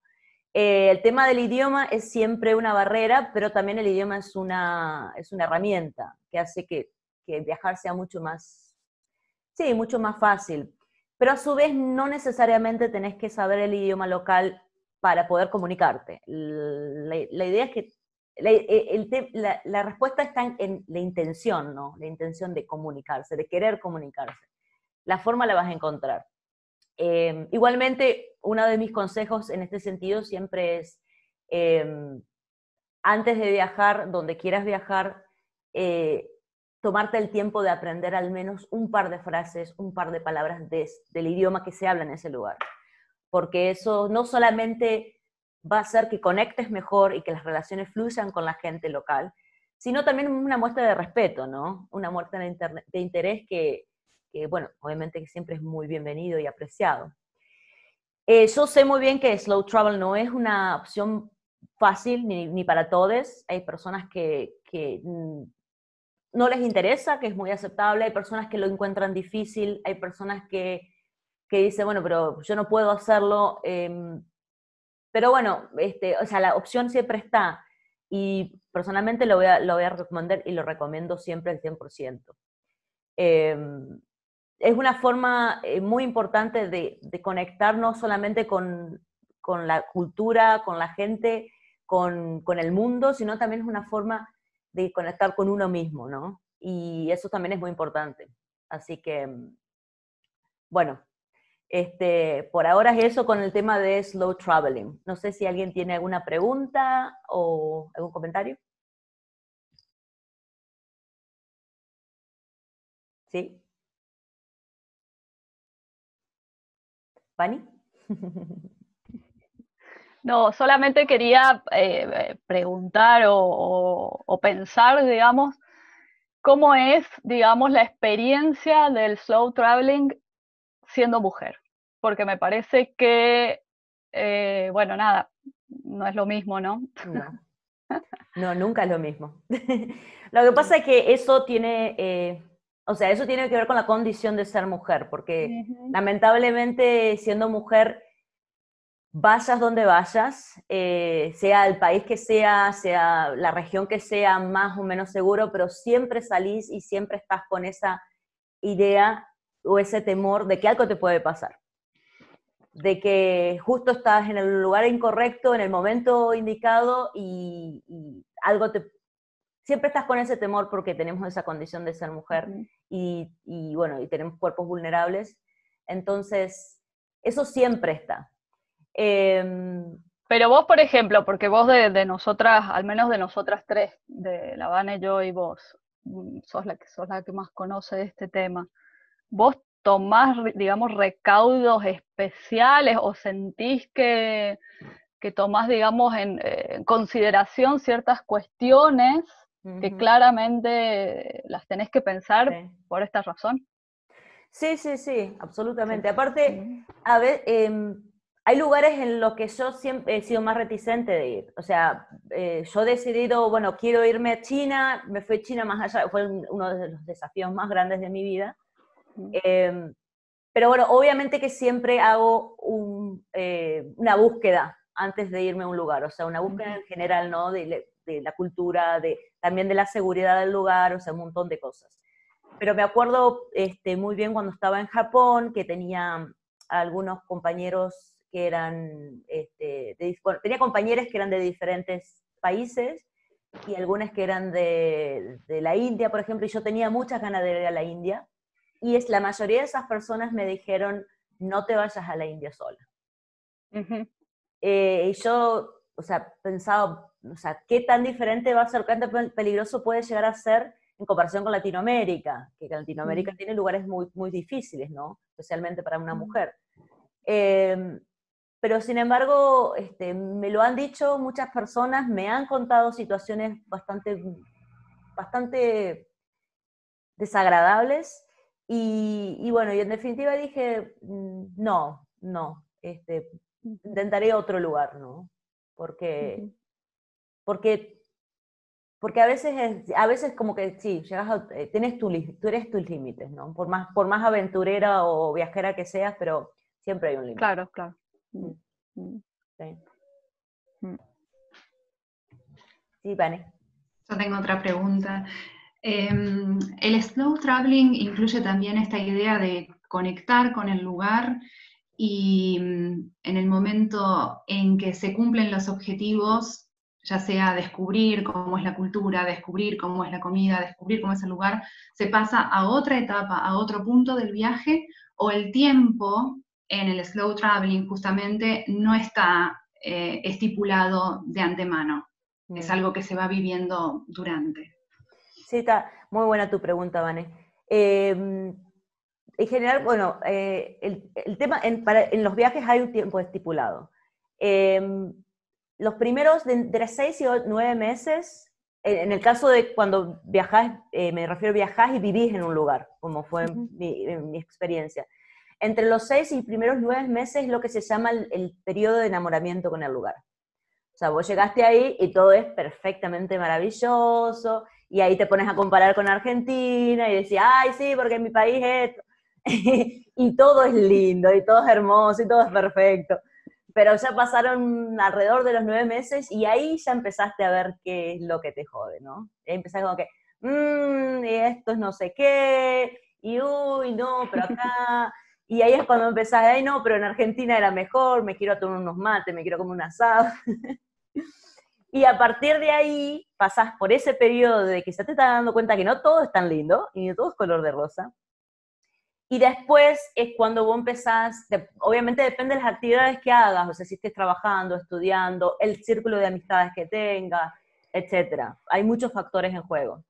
El tema del idioma es siempre una barrera, pero también el idioma es una herramienta que hace que viajar sea mucho más fácil. Pero a su vez no necesariamente tenés que saber el idioma local para poder comunicarte. La idea es que la respuesta está en la intención, ¿no? La intención de comunicarse, de querer comunicarse. La forma la vas a encontrar. Igualmente, uno de mis consejos en este sentido siempre es, antes de viajar, donde quieras viajar, tomarte el tiempo de aprender al menos un par de frases, un par de palabras del idioma que se habla en ese lugar. Porque eso no solamente va a hacer que conectes mejor y que las relaciones fluyan con la gente local, sino también una muestra de respeto, ¿no? Una muestra de interés que, bueno, obviamente que siempre es muy bienvenido y apreciado. Yo sé muy bien que slow travel no es una opción fácil ni para todos. Hay personas que no les interesa, que es muy aceptable, hay personas que lo encuentran difícil, hay personas que dicen, bueno, pero yo no puedo hacerlo, pero bueno, o sea, la opción siempre está, y personalmente lo voy a recomendar y lo recomiendo siempre al 100%. Es una forma muy importante de conectar no solamente con la cultura, con la gente, con el mundo, sino también es una forma de conectar con uno mismo, ¿no? Y eso también es muy importante. Así que, bueno, por ahora es eso con el tema de slow traveling. No sé si alguien tiene alguna pregunta o algún comentario. ¿Sí? ¿Pani? No, solamente quería preguntar o pensar, digamos, cómo es, digamos, la experiencia del slow traveling siendo mujer. Porque me parece que, bueno, nada, no es lo mismo, ¿no? No, nunca es lo mismo. Lo que pasa es que eso tiene, o sea, eso tiene que ver con la condición de ser mujer, porque lamentablemente siendo mujer, vayas donde vayas, sea el país que sea la región que sea, más o menos seguro, pero siempre salís y siempre estás con esa idea o ese temor de que algo te puede pasar. De que justo estás en el lugar incorrecto, en el momento indicado y algo te... Siempre estás con ese temor porque tenemos esa condición de ser mujer y bueno, y tenemos cuerpos vulnerables. Entonces, eso siempre está. Pero vos, por ejemplo, porque vos de nosotras, al menos de nosotras tres, de La Vane, yo y vos, sos la que más conoce de este tema, ¿vos tomás, digamos, recaudos especiales o sentís que tomás, digamos, en consideración ciertas cuestiones que claramente las tenés que pensar por esta razón? Sí, absolutamente. Sí. Aparte, a ver, hay lugares en los que yo siempre he sido más reticente de ir. O sea, yo he decidido, bueno, quiero irme a China, me fui a China más allá, fue uno de los desafíos más grandes de mi vida. Pero bueno, obviamente que siempre hago una búsqueda antes de irme a un lugar, o sea, una búsqueda en general, ¿no? De la cultura, también de la seguridad del lugar, o sea, un montón de cosas. Pero me acuerdo muy bien cuando estaba en Japón, que tenía algunos compañeros que eran, bueno, tenía compañeros que eran de diferentes países, y algunas que eran de la India, por ejemplo, y yo tenía muchas ganas de ir a la India, y la mayoría de esas personas me dijeron, no te vayas a la India sola. Y yo, o sea, pensaba, o sea, ¿qué tan diferente va a ser, qué tan peligroso puede llegar a ser en comparación con Latinoamérica? Que Latinoamérica tiene lugares muy, muy difíciles, ¿no? Especialmente para una mujer. Pero sin embargo, me lo han dicho muchas personas, me han contado situaciones bastante desagradables, y bueno, y en definitiva dije, no, intentaré otro lugar, ¿no? Porque a veces como que sí, tú eres tus límites, ¿no? Por más aventurera o viajera que seas, pero siempre hay un límite. Claro, claro. Sí. Sí, Vane. Yo tengo otra pregunta. El slow traveling incluye también esta idea de conectar con el lugar y en el momento en que se cumplen los objetivos, ya sea descubrir cómo es la cultura, descubrir cómo es la comida, descubrir cómo es el lugar, se pasa a otra etapa, a otro punto del viaje, o el tiempo en el slow traveling justamente no está estipulado de antemano. Es algo que se va viviendo durante. Sí, está muy buena tu pregunta, Vane. En general, bueno, el tema, en los viajes hay un tiempo estipulado. Los primeros de 6 y 9 meses, en el caso de cuando viajás, me refiero a viajás y vivís en un lugar, como fue mi experiencia. Entre los 6 y primeros 9 meses es lo que se llama el periodo de enamoramiento con el lugar. O sea, vos llegaste ahí y todo es perfectamente maravilloso, y ahí te pones a comparar con Argentina y decís, ay, sí, porque en mi país es esto. Y todo es lindo, y todo es hermoso, y todo es perfecto. Pero ya pasaron alrededor de los 9 meses y ahí ya empezaste a ver qué es lo que te jode, ¿no? Y ahí empezaste como que, y esto es no sé qué, y uy, no, pero acá... Y ahí es cuando empezás, ay, no, pero en Argentina era mejor, me quiero tomar unos mates, me quiero comer un asado. Y a partir de ahí pasás por ese periodo de que ya te estás dando cuenta que no todo es tan lindo, y no todo es color de rosa. Y después es cuando vos empezás, obviamente depende de las actividades que hagas, o sea, si estés trabajando, estudiando, el círculo de amistades que tengas, etc. Hay muchos factores en juego.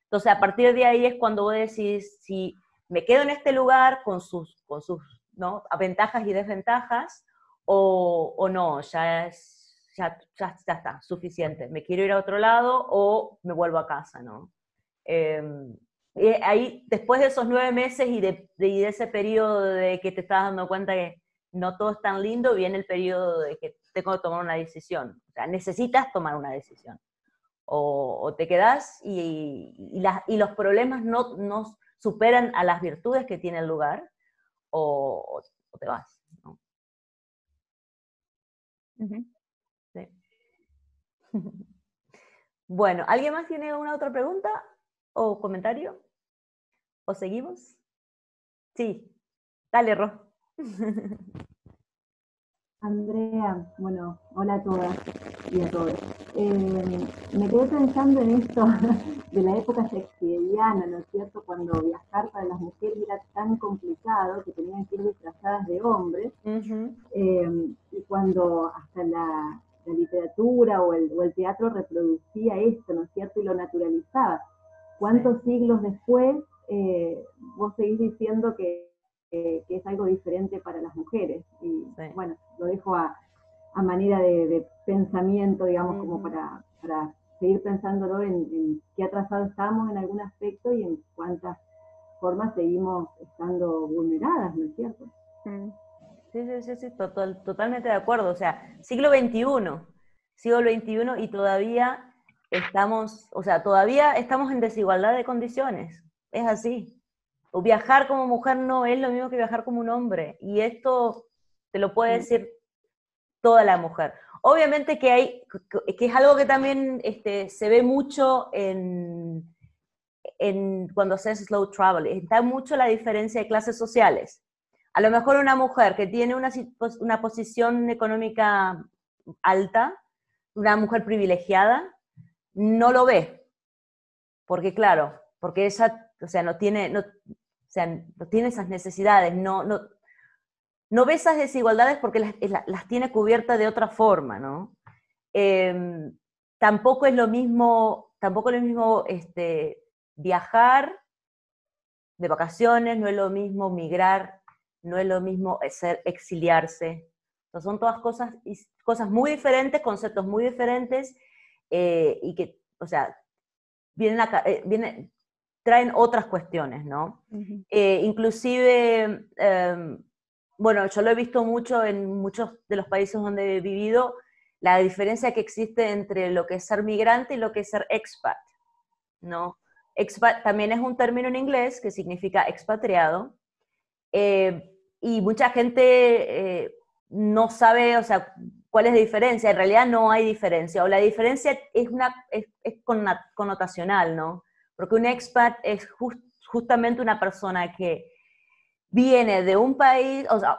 Entonces, a partir de ahí es cuando vos decís, si me quedo en este lugar con sus ¿no? ventajas y desventajas, o no, ya está, suficiente. Me quiero ir a otro lado o me vuelvo a casa, ¿no? Y ahí, después de esos 9 meses y de ese periodo de que te estás dando cuenta que no todo es tan lindo, viene el periodo de que tengo que tomar una decisión. O sea, necesitas tomar una decisión. O te quedás y los problemas no superan a las virtudes que tiene el lugar, o te vas, ¿no? Sí. Bueno, ¿alguien más tiene una otra pregunta o comentario? ¿O seguimos? Sí, dale, Ro. Andrea, bueno, hola a todas y a todos. Me quedé pensando en esto de la época shakespeariana, ¿no es cierto? Cuando viajar para las mujeres era tan complicado que tenían que ir disfrazadas de hombres, y cuando hasta la literatura o el teatro reproducía esto, ¿no es cierto? Y lo naturalizaba. ¿Cuántos siglos después vos seguís diciendo que es algo diferente para las mujeres? Y bueno, lo dejo a manera de pensamiento, digamos, como para seguir pensándolo en qué atrasados estamos en algún aspecto y en cuántas formas seguimos estando vulneradas, ¿no es cierto? Sí, totalmente de acuerdo. O sea, siglo XXI y todavía estamos en desigualdad de condiciones. Es así. O viajar como mujer no es lo mismo que viajar como un hombre. Y esto te lo puede decir toda la mujer. Obviamente que es algo que también se ve mucho cuando haces slow travel. Está mucho la diferencia de clases sociales. A lo mejor una mujer que tiene una posición económica alta, una mujer privilegiada, no lo ve, porque claro, porque ella, o sea, no tiene esas necesidades, no ve esas desigualdades porque las tiene cubiertas de otra forma, ¿no? Tampoco es lo mismo viajar de vacaciones, no es lo mismo migrar, no es lo mismo exiliarse. Entonces son todas cosas muy diferentes, conceptos muy diferentes, y que, o sea, traen otras cuestiones, ¿no? Ujú. Inclusive, bueno, yo lo he visto mucho en muchos de los países donde he vivido, la diferencia que existe entre lo que es ser migrante y lo que es ser expat, ¿no? Expat también es un término en inglés que significa expatriado, y mucha gente no sabe, o sea, cuál es la diferencia. En realidad no hay diferencia, o la diferencia es connotacional, ¿no? Porque un expat es justamente una persona que viene de un país, o sea,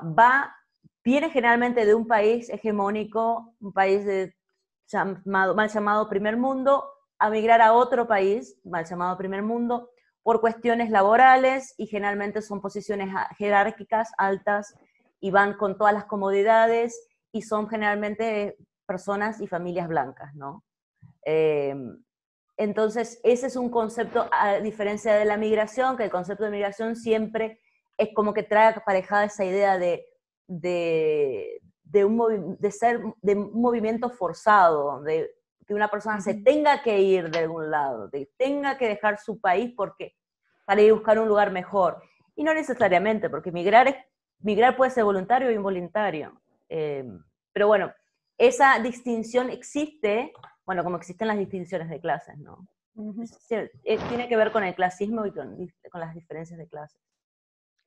viene generalmente de un país hegemónico, un país mal llamado primer mundo, a migrar a otro país, mal llamado primer mundo, por cuestiones laborales, y generalmente son posiciones jerárquicas altas, y van con todas las comodidades, y son generalmente personas y familias blancas, ¿no? Entonces, ese es un concepto, a diferencia de la migración, que el concepto de migración siempre es como que trae aparejada esa idea de un movimiento forzado, de que una persona se tenga que ir de algún lado, de tenga que dejar su país para ir a buscar un lugar mejor. Y no necesariamente, porque migrar puede ser voluntario o involuntario. Pero bueno, esa distinción existe, bueno, como existen las distinciones de clases, ¿no? Ujú. Tiene que ver con el clasismo y con las diferencias de clases.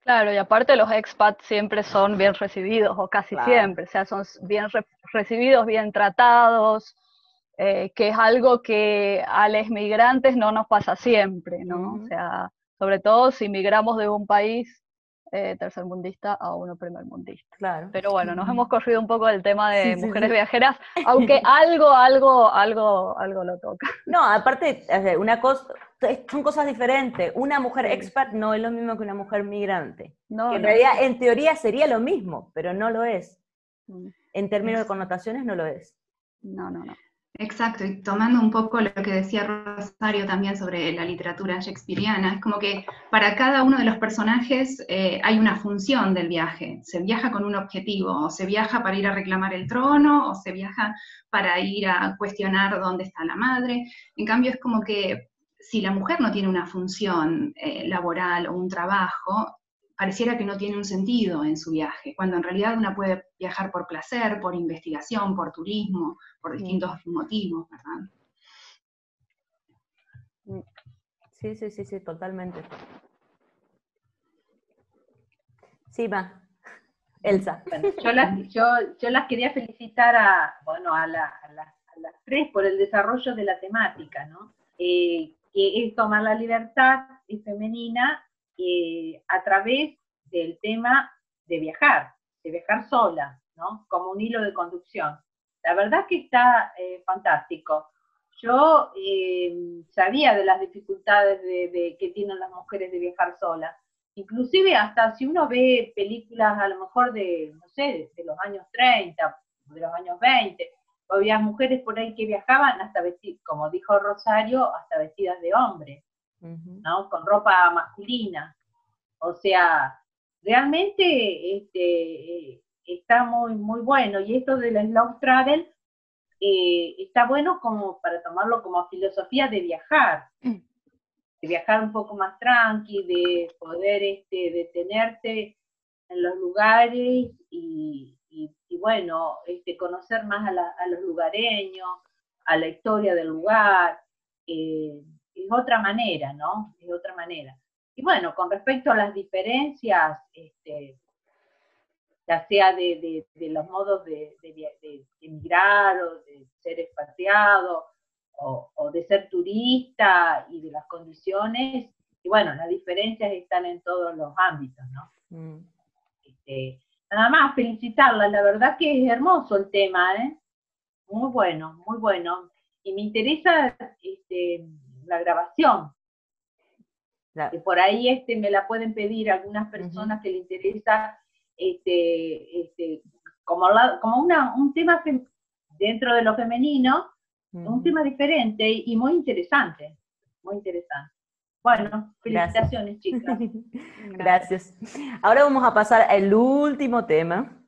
Claro, y aparte los expats siempre son bien recibidos, o casi Claro. siempre, o sea, son bien recibidos, bien tratados, que es algo que a los migrantes no nos pasa siempre, ¿no? O sea, sobre todo si migramos de un país tercermundista a uno primermundista. Claro. Pero bueno, nos hemos corrido un poco del tema de Sí, mujeres sí. viajeras, aunque algo lo toca. No, aparte, son cosas diferentes. Una mujer Sí. expat no es lo mismo que una mujer migrante. No, Que en no. realidad, en teoría, sería lo mismo, pero no lo es. Mm. En términos de connotaciones, no lo es. No. Exacto, y tomando un poco lo que decía Rosario también sobre la literatura shakespeariana, es como que para cada uno de los personajes hay una función del viaje. Se viaja con un objetivo, o se viaja para ir a reclamar el trono, o se viaja para ir a cuestionar dónde está la madre. En cambio, es como que si la mujer no tiene una función laboral o un trabajo, pareciera que no tiene un sentido en su viaje, cuando en realidad una puede viajar por placer, por investigación, por turismo, por distintos motivos, ¿verdad? Sí, totalmente. Sí, va. Elsa. Bueno, yo las quería felicitar a las tres por el desarrollo de la temática, ¿no? Que es tomar la libertad femenina a través del tema de viajar sola, ¿no? Como un hilo de conducción. La verdad que está fantástico. Yo sabía de las dificultades que tienen las mujeres de viajar solas. Inclusive hasta si uno ve películas a lo mejor no sé, de los años 30, de los años 20, había mujeres por ahí que viajaban hasta vestidas, como dijo Rosario, hasta vestidas de hombre, ¿no? Con ropa masculina. O sea, realmente está muy, muy bueno. Y esto del slow travel está bueno como para tomarlo como filosofía de viajar un poco más tranqui, de poder detenerte en los lugares y bueno, conocer más a los lugareños, a la historia del lugar. Es otra manera, ¿no? Es otra manera. Y bueno, con respecto a las diferencias, ya sea de los modos de emigrar o de ser expatriado, o de ser turista y de las condiciones, y bueno, las diferencias están en todos los ámbitos, ¿no? Nada más felicitarla, la verdad que es hermoso el tema, ¿eh? Muy bueno, muy bueno. Y me interesa la grabación, que por ahí me la pueden pedir algunas personas que le interesa como un tema dentro de lo femenino, un tema diferente y muy interesante, muy interesante. Bueno, felicitaciones, chicas. Gracias. Ahora vamos a pasar al último tema.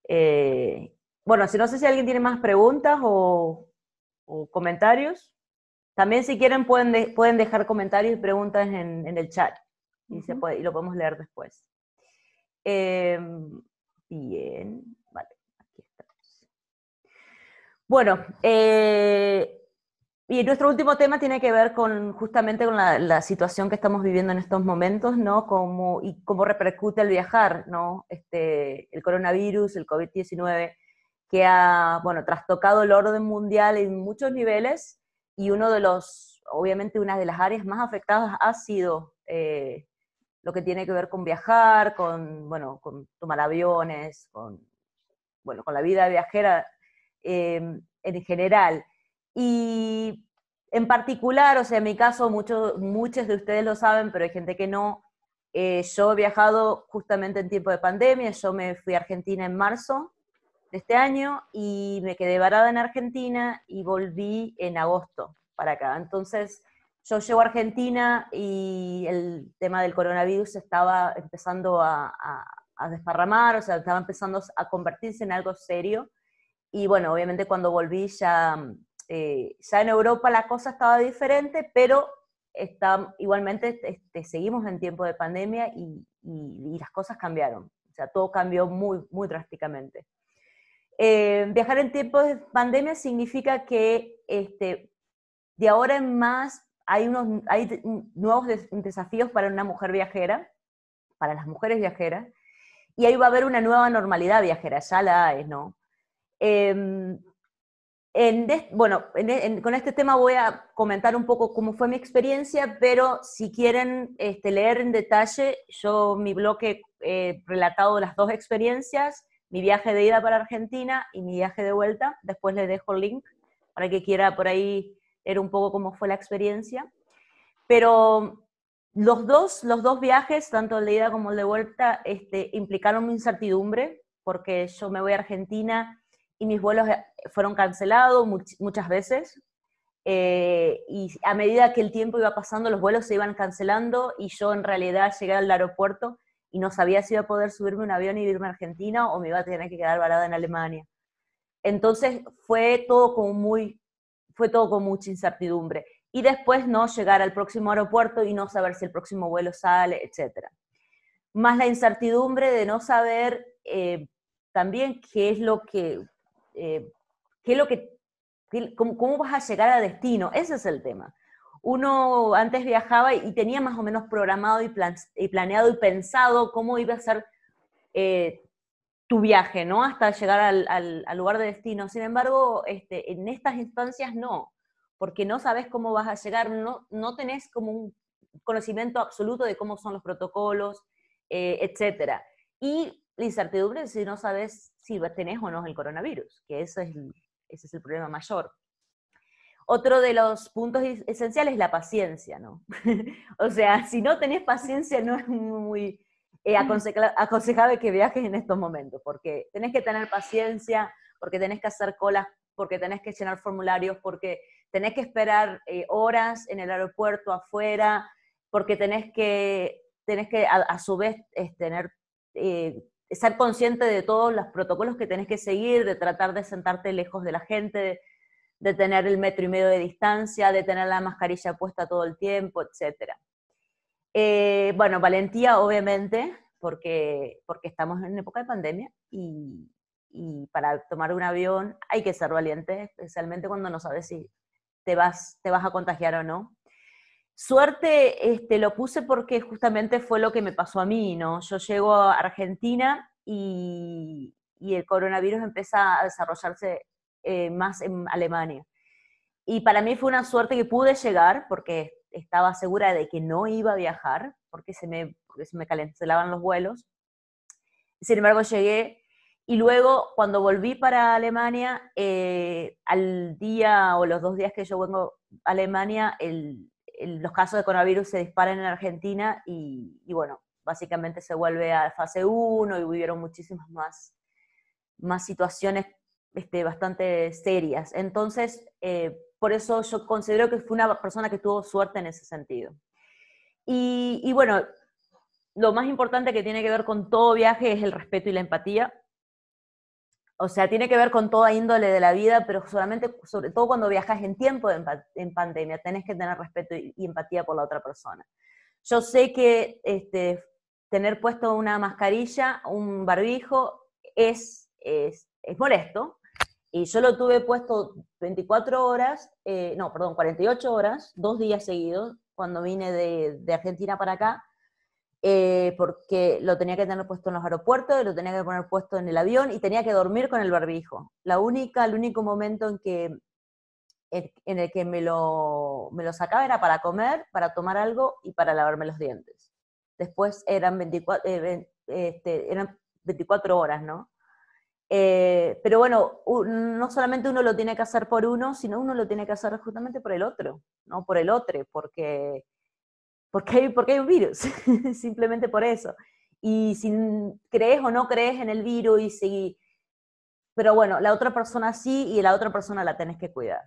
Bueno, no sé si alguien tiene más preguntas o comentarios. También si quieren pueden dejar comentarios y preguntas en el chat y lo podemos leer después. Bien, vale, aquí estamos. Bueno, y nuestro último tema tiene que ver justamente con la situación que estamos viviendo en estos momentos, ¿no? Y cómo repercute el viajar, ¿no? El coronavirus, el COVID-19, que ha, bueno, trastocado el orden mundial en muchos niveles, y obviamente una de las áreas más afectadas ha sido lo que tiene que ver con viajar, con tomar aviones, con la vida viajera en general. Y en particular, o sea, en mi caso, muchos de ustedes lo saben, pero hay gente que no. Yo he viajado justamente en tiempo de pandemia. Yo me fui a Argentina en marzo de este año y me quedé varada en Argentina y volví en agosto para acá. Entonces, yo llego a Argentina y el tema del coronavirus estaba empezando a desparramar, o sea, estaba empezando a convertirse en algo serio. Y bueno, obviamente cuando volví ya en Europa la cosa estaba diferente, pero igualmente seguimos en tiempo de pandemia y las cosas cambiaron. O sea, todo cambió muy, muy drásticamente. Viajar en tiempo de pandemia significa que de ahora en más hay nuevos desafíos para una mujer viajera, para las mujeres viajeras, y ahí va a haber una nueva normalidad viajera, ya la hay, ¿no? Con este tema voy a comentar un poco cómo fue mi experiencia, pero si quieren leer en detalle, mi blog he relatado las dos experiencias, mi viaje de ida para Argentina y mi viaje de vuelta. Después les dejo el link para el que quiera por ahí leer un poco cómo fue la experiencia. Pero los dos viajes, tanto el de ida como el de vuelta, implicaron mi incertidumbre, porque yo me voy a Argentina y mis vuelos fueron cancelados muchas veces, y a medida que el tiempo iba pasando, los vuelos se iban cancelando, y yo en realidad llegué al aeropuerto y no sabía si iba a poder subirme a un avión y irme a Argentina, o me iba a tener que quedar varada en Alemania. Entonces fue todo con mucha incertidumbre. Y después no llegar al próximo aeropuerto y no saber si el próximo vuelo sale, etc. Más la incertidumbre de no saber también cómo vas a llegar a destino. Ese es el tema. Uno antes viajaba y tenía más o menos programado y planeado y pensado cómo iba a ser tu viaje, ¿no? Hasta llegar al lugar de destino. Sin embargo, en estas instancias no, porque no sabes cómo vas a llegar, no tenés como un conocimiento absoluto de cómo son los protocolos, etc. Y la incertidumbre si no sabes si tenés o no el coronavirus, que ese es el problema mayor. Otro de los puntos esenciales es la paciencia, ¿no? O sea, si no tenés paciencia no es muy aconsejable que viajes en estos momentos, porque tenés que tener paciencia, porque tenés que hacer colas, porque tenés que llenar formularios, porque tenés que esperar horas en el aeropuerto afuera, porque tenés que a su vez ser consciente de todos los protocolos que tenés que seguir, de tratar de sentarte lejos de la gente, de tener el 1,5 metros de distancia, de tener la mascarilla puesta todo el tiempo, etc. Bueno, valentía obviamente, porque estamos en época de pandemia y para tomar un avión hay que ser valiente, especialmente cuando no sabes si te vas a contagiar o no. Suerte lo puse porque justamente fue lo que me pasó a mí, ¿no? Yo llego a Argentina y el coronavirus empieza a desarrollarse más en Alemania. Y para mí fue una suerte que pude llegar, porque estaba segura de que no iba a viajar, porque se me cancelaban los vuelos. Sin embargo, llegué, y luego cuando volví para Alemania, al día o los 2 días que yo vengo a Alemania, los casos de coronavirus se disparan en Argentina y bueno, básicamente se vuelve a fase 1 y hubieron muchísimas más situaciones bastante serias. Entonces, por eso yo considero que fue una persona que tuvo suerte en ese sentido. Y bueno, lo más importante que tiene que ver con todo viaje es el respeto y la empatía. O sea, tiene que ver con toda índole de la vida, pero sobre todo cuando viajas en tiempo en pandemia, tenés que tener respeto y empatía por la otra persona. Yo sé que tener puesto una mascarilla, un barbijo, es molesto, y yo lo tuve puesto 24 horas, 48 horas, 2 días seguidos, cuando vine de Argentina para acá, porque lo tenía que tener puesto en los aeropuertos, lo tenía que poner puesto en el avión y tenía que dormir con el barbijo. El único momento en el que me lo sacaba era para comer, para tomar algo y para lavarme los dientes. Después eran 24 horas, ¿no? Pero bueno, no solamente uno lo tiene que hacer por uno, sino uno lo tiene que hacer justamente por el otro, ¿no? Por el otro, porque hay un virus, simplemente por eso. Y si crees o no crees en el virus, pero bueno, la otra persona sí, y la otra persona la tenés que cuidar.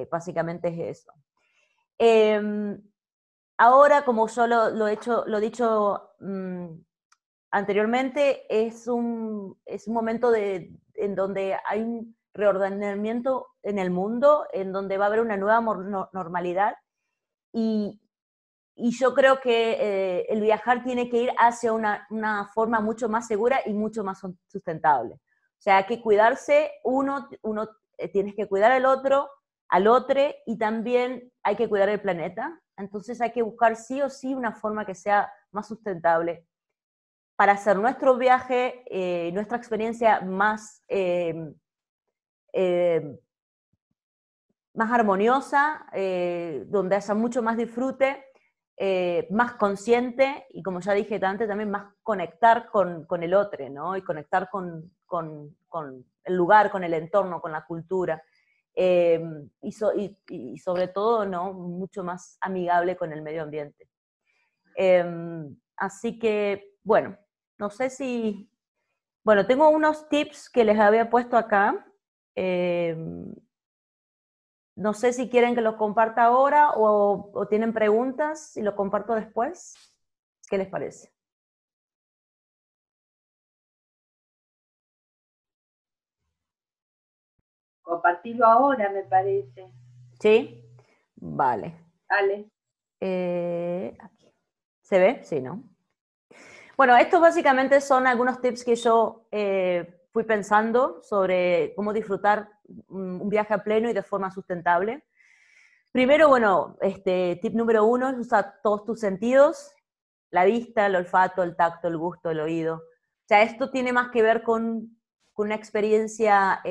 Básicamente es eso. Ahora, como yo lo he dicho anteriormente, es un momento en donde hay un reordenamiento en el mundo, en donde va a haber una nueva normalidad, y yo creo que el viajar tiene que ir hacia una forma mucho más segura y mucho más sustentable. O sea, hay que cuidarse, uno tienes que cuidar al otro, y también hay que cuidar el planeta. Entonces hay que buscar sí o sí una forma que sea más sustentable para hacer nuestro viaje, nuestra experiencia más armoniosa, donde haya mucho más disfrute, más consciente, y como ya dije antes, también más conectar con el otro, ¿no? Y conectar con el lugar, con el entorno, con la cultura, y sobre todo, ¿no? Mucho más amigable con el medio ambiente. Así que, bueno, no sé si... Bueno, tengo unos tips que les había puesto acá. No sé si quieren que los comparta ahora o tienen preguntas y lo comparto después. ¿Qué les parece? Compartirlo ahora, me parece. ¿Sí? Vale. Dale. Aquí. ¿Se ve? Sí, ¿no? Bueno, estos básicamente son algunos tips que yo fui pensando sobre cómo disfrutar un viaje a pleno y de forma sustentable. Primero, bueno, tip número 1 es usar todos tus sentidos: la vista, el olfato, el tacto, el gusto, el oído. O sea, esto tiene más que ver con una experiencia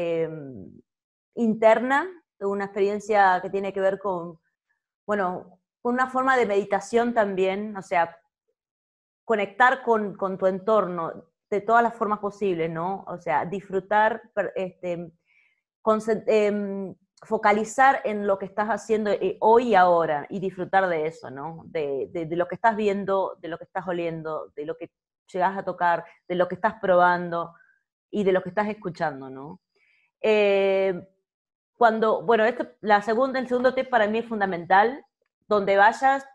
interna, una experiencia que tiene que ver con, bueno, con una forma de meditación también, o sea, conectar con tu entorno de todas las formas posibles, ¿no? O sea, disfrutar, focalizar en lo que estás haciendo hoy y ahora, y disfrutar de eso, ¿no? De lo que estás viendo, de lo que estás oliendo, de lo que llegas a tocar, de lo que estás probando y de lo que estás escuchando, ¿no? Bueno, el segundo tip para mí es fundamental. Donde vayas,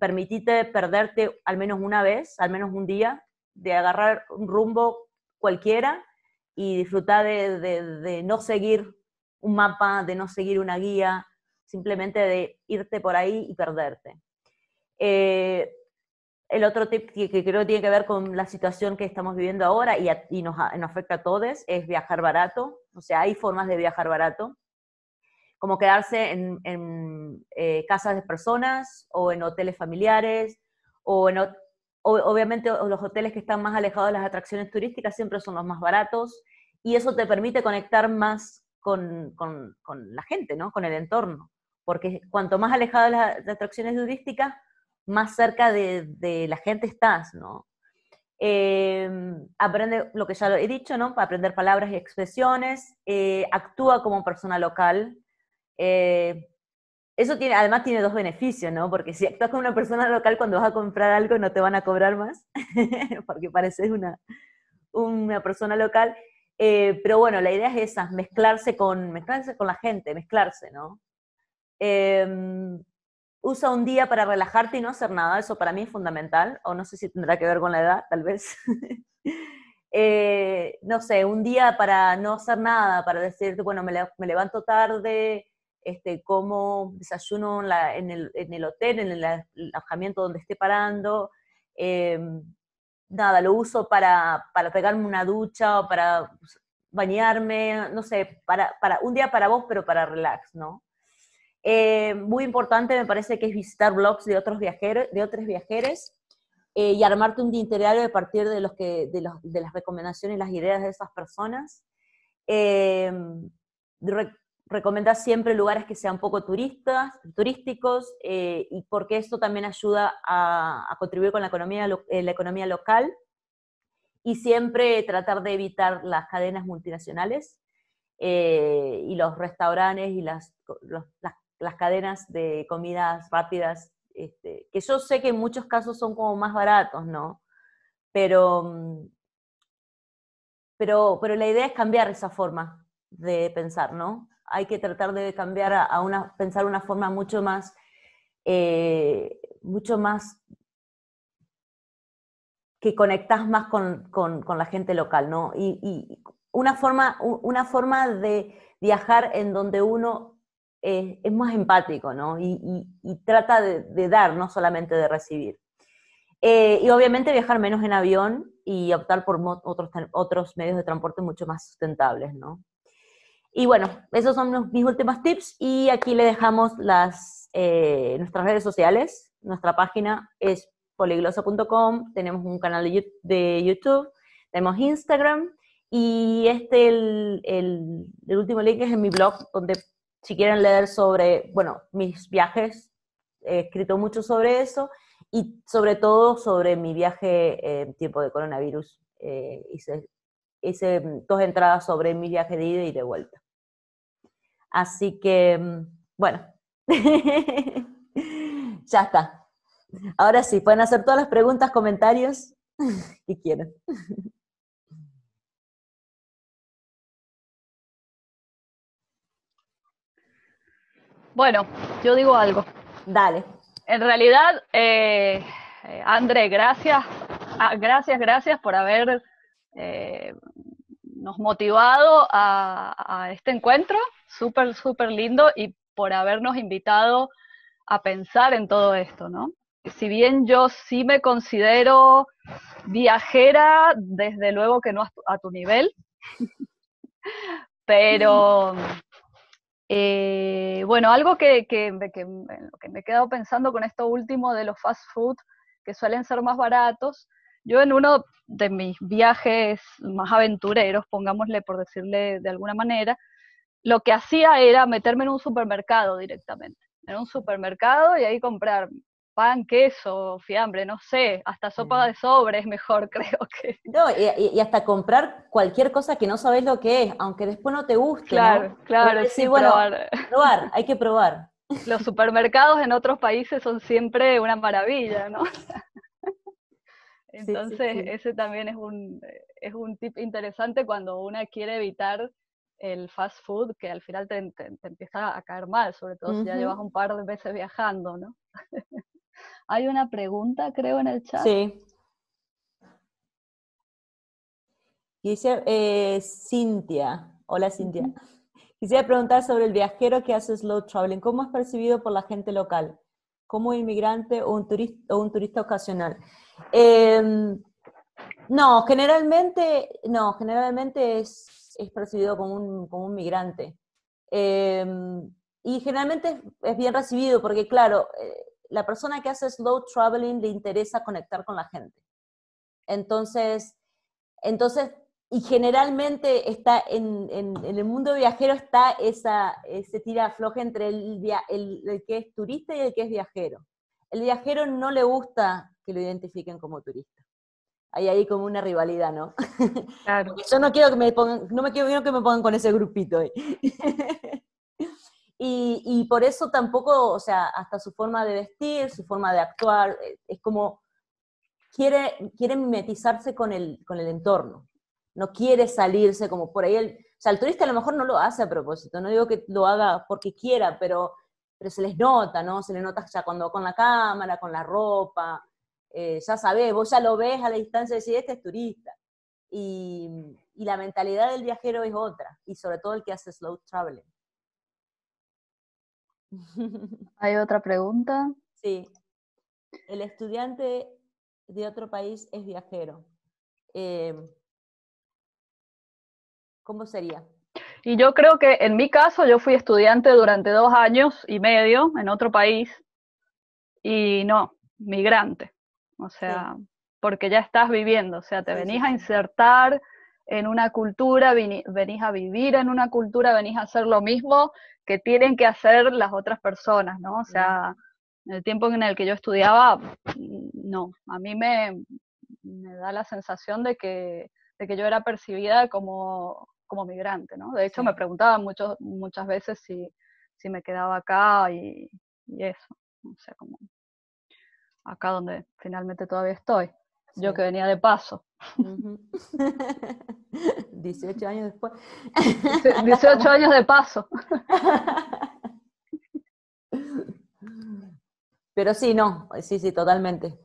permitite perderte al menos una vez, al menos un día, de agarrar un rumbo cualquiera y disfrutar de no seguir un mapa, de no seguir una guía, simplemente de irte por ahí y perderte. El otro tip que creo que tiene que ver con la situación que estamos viviendo ahora y nos afecta a todos es viajar barato. O sea, hay formas de viajar barato, como quedarse en casas de personas o en hoteles familiares, obviamente los hoteles que están más alejados de las atracciones turísticas siempre son los más baratos, y eso te permite conectar más con la gente, ¿no? Con el entorno, porque cuanto más alejado de las atracciones turísticas, más cerca de la gente estás, ¿no? Aprende lo que ya lo he dicho, ¿no? Para aprender palabras y expresiones, actúa como persona local. Eso tiene, además tiene dos beneficios, ¿no? Porque si actúas como una persona local, cuando vas a comprar algo no te van a cobrar más, porque pareces una persona local. Pero bueno, la idea es esa, mezclarse con la gente, mezclarse, ¿no? Usa un día para relajarte y no hacer nada, eso para mí es fundamental, o no sé si tendrá que ver con la edad, tal vez. No sé, un día para no hacer nada, para decirte, bueno, me levanto tarde, como desayuno en el hotel, en el alojamiento donde esté parando, nada, lo uso para pegarme una ducha o para bañarme, no sé, para un día para vos, pero para relax, ¿no? Muy importante me parece que es visitar blogs de otros viajeros y armarte un itinerario a partir de las recomendaciones y las ideas de esas personas. Recomendar siempre lugares que sean poco turísticos, y porque eso también ayuda a contribuir con la economía local, y siempre tratar de evitar las cadenas multinacionales y los restaurantes y las cadenas de comidas rápidas, que yo sé que en muchos casos son como más baratos, ¿no? Pero la idea es cambiar esa forma de pensar, ¿no? Hay que tratar de cambiar pensar una forma mucho más que conectás más con la gente local, ¿no? Y una forma de viajar en donde uno es más empático, ¿no? Y trata de dar, no solamente de recibir. Y obviamente viajar menos en avión y optar por otros medios de transporte mucho más sustentables, ¿no? Y bueno, esos son mis últimos tips, y aquí le dejamos nuestras redes sociales. Nuestra página es poliglosa.com, tenemos un canal de YouTube, tenemos Instagram, y el último link es en mi blog, donde si quieren leer sobre, bueno, mis viajes, he escrito mucho sobre eso, y sobre todo sobre mi viaje en tiempo de coronavirus. Hice 2 entradas sobre mi viaje de ida y de vuelta. Así que, bueno, ya está. Ahora sí, pueden hacer todas las preguntas, comentarios que quieran. Bueno, yo digo algo. Dale. En realidad, André, gracias por haber nos motivado a este encuentro, súper, súper lindo, y por habernos invitado a pensar en todo esto, ¿no? Si bien yo sí me considero viajera, desde luego que no a tu nivel, pero bueno, algo que me he quedado pensando con esto último de los fast food, que suelen ser más baratos. Yo en uno de mis viajes más aventureros, pongámosle por decirle de alguna manera, lo que hacía era meterme en un supermercado directamente, en un supermercado, y ahí comprar pan, queso, fiambre, no sé, hasta sopa de sobre es mejor, creo que. No, y hasta comprar cualquier cosa que no sabes lo que es, aunque después no te guste, claro, ¿no? Claro, decir, sí, bueno, probar. Hay que probar. Los supermercados en otros países son siempre una maravilla, ¿no? Entonces, sí. ese también es un tip interesante cuando uno quiere evitar el fast food, que al final te empieza a caer mal, sobre todo si ya llevas un par de veces viajando, ¿no? Hay una pregunta, creo, en el chat. Sí. Dice Cintia. Hola, Cintia. Quisiera preguntar sobre el viajero que hace slow traveling. ¿Cómo es percibido por la gente local? ¿Como inmigrante o un turista ocasional? No, generalmente es percibido como un migrante. Y generalmente es bien recibido porque, claro, la persona que hace slow traveling le interesa conectar con la gente. Entonces, y generalmente está en el mundo viajero está ese tira-afloja entre el que es turista y el que es viajero. El viajero no le gusta que lo identifiquen como turista. hay ahí como una rivalidad, ¿no? Claro. Porque yo no quiero que me pongan, no me quiero que me pongan con ese grupito ahí. Y por eso tampoco, o sea, hasta su forma de vestir, su forma de actuar, es como, quiere mimetizarse con el entorno, no quiere salirse como por ahí, o sea, el turista a lo mejor no lo hace a propósito, no digo que lo haga porque quiera, pero se les nota, ¿no? Se les nota ya cuando con la cámara, con la ropa, ya sabés, vos ya lo ves a la distancia y decís, este es turista. Y la mentalidad del viajero es otra, y sobre todo el que hace slow traveling. ¿Hay otra pregunta? Sí. El estudiante de otro país es viajero. ¿Cómo sería? Y yo creo que en mi caso yo fui estudiante durante 2 años y medio en otro país y no, migrante. O sea, porque ya estás viviendo, o sea, te venís a insertar en una cultura, venís a vivir en una cultura, venís a hacer lo mismo que tienen que hacer las otras personas, ¿no? O sea, en el tiempo en el que yo estudiaba, no, a mí me da la sensación de que yo era percibida como migrante, ¿no? De hecho, me preguntaban muchas veces si me quedaba acá y eso, o sea, como acá donde finalmente todavía estoy, yo que venía de paso. 18 años después. 18 años de paso. Pero sí, no, sí, totalmente.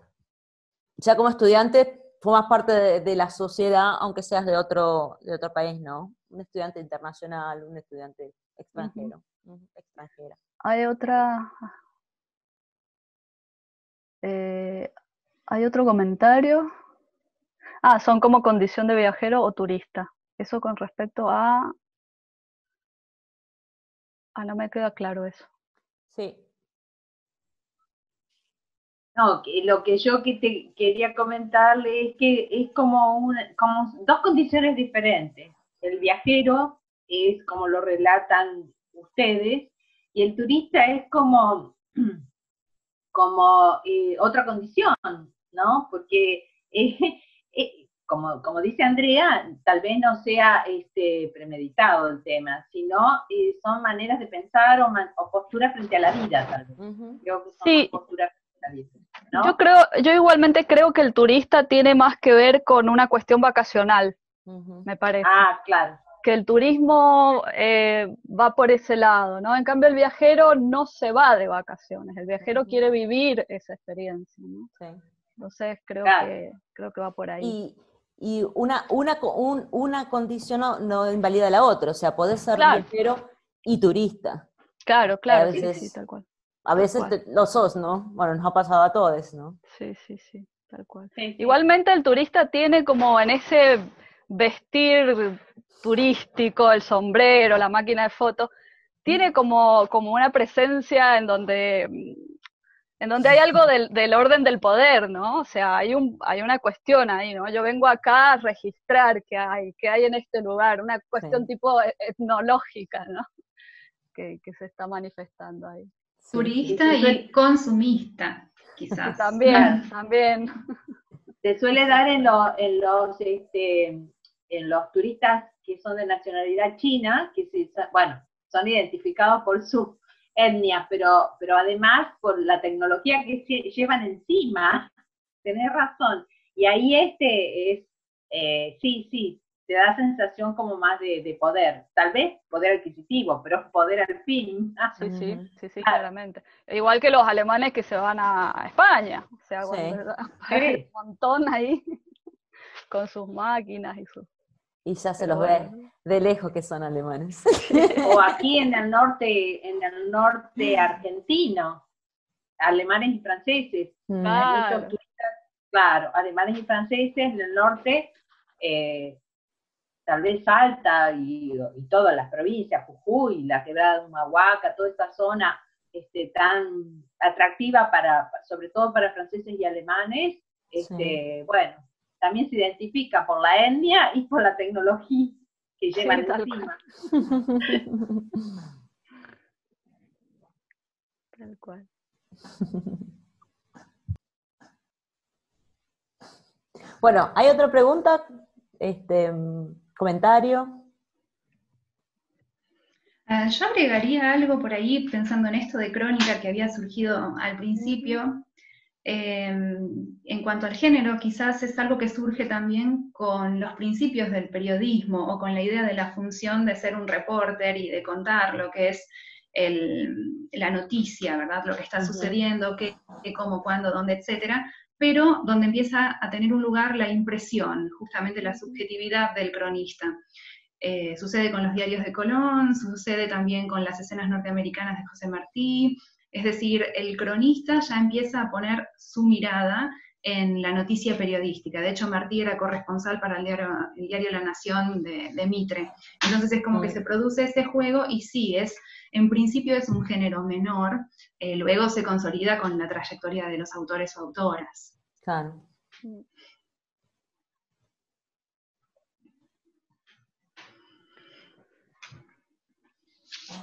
Ya como estudiante formas parte de la sociedad, aunque seas de otro país, ¿no? Un estudiante internacional, un estudiante extranjero, extranjera. Hay otro comentario. Son como condición de viajero o turista. Eso con respecto a... no me queda claro eso. Sí. No, lo que yo te quería comentarle es que es como dos condiciones diferentes. El viajero es como lo relatan ustedes, y el turista es como otra condición, ¿no? Porque como dice Andrea, tal vez no sea premeditado el tema, sino son maneras de pensar o posturas frente a la vida, tal vez. Creo que son más posturas frente a la vida, ¿no? Yo igualmente creo que el turista tiene más que ver con una cuestión vacacional, me parece. Claro. Que el turismo va por ese lado, ¿no? En cambio el viajero no se va de vacaciones, el viajero quiere vivir esa experiencia, ¿no? Sí. Entonces creo que va por ahí. Y una condición no invalida la otra, o sea, podés ser viajero y turista. Claro, A veces, sí, tal cual. A veces lo sos, ¿no? Bueno, nos ha pasado a todos, ¿no? Sí, tal cual. Sí. Igualmente el turista tiene como en ese vestir turístico, el sombrero, la máquina de fotos, tiene como una presencia en donde hay algo del orden del poder, ¿no? O sea, hay una cuestión ahí, ¿no? Yo vengo acá a registrar qué hay en este lugar, una cuestión tipo etnológica, ¿no? Que se está manifestando ahí. Turista y consumista, quizás. También. Se suele dar en los turistas que son de nacionalidad china, que son identificados por su etnia, pero además por la tecnología que llevan encima. Tenés razón. Y ahí sí, te da sensación como más de poder. Tal vez poder adquisitivo, pero poder al fin. Sí, claramente. Igual que los alemanes que se van a España. O sea, cuando hay un montón ahí con sus máquinas y sus... Y ya se los ve de lejos que son alemanes. O aquí en el norte argentino, alemanes y franceses. Hay muchos turistas, alemanes y franceses en el norte, tal vez Salta y todas las provincias, Jujuy, la Quebrada de Humahuaca, toda esta zona tan atractiva sobre todo para franceses y alemanes, bueno, también se identifica por la etnia y por la tecnología que llevan encima. Tal cual. Bueno, ¿hay otra pregunta? ¿Comentario? Yo agregaría algo por ahí, pensando en esto de crónica que había surgido al principio. En cuanto al género, quizás es algo que surge también con los principios del periodismo o con la idea de la función de ser un reporter y de contar lo que es la noticia, ¿verdad? Lo que está sucediendo, qué, cómo, cuándo, dónde, etcétera, pero donde empieza a tener un lugar la impresión, justamente la subjetividad del cronista. Sucede con los diarios de Colón, sucede también con las escenas norteamericanas de José Martí, es decir, el cronista ya empieza a poner su mirada en la noticia periodística. De hecho, Martí era corresponsal para el diario La Nación de Mitre. Entonces es como que se produce ese juego y sí, en principio es un género menor, luego se consolida con la trayectoria de los autores o autoras. Claro.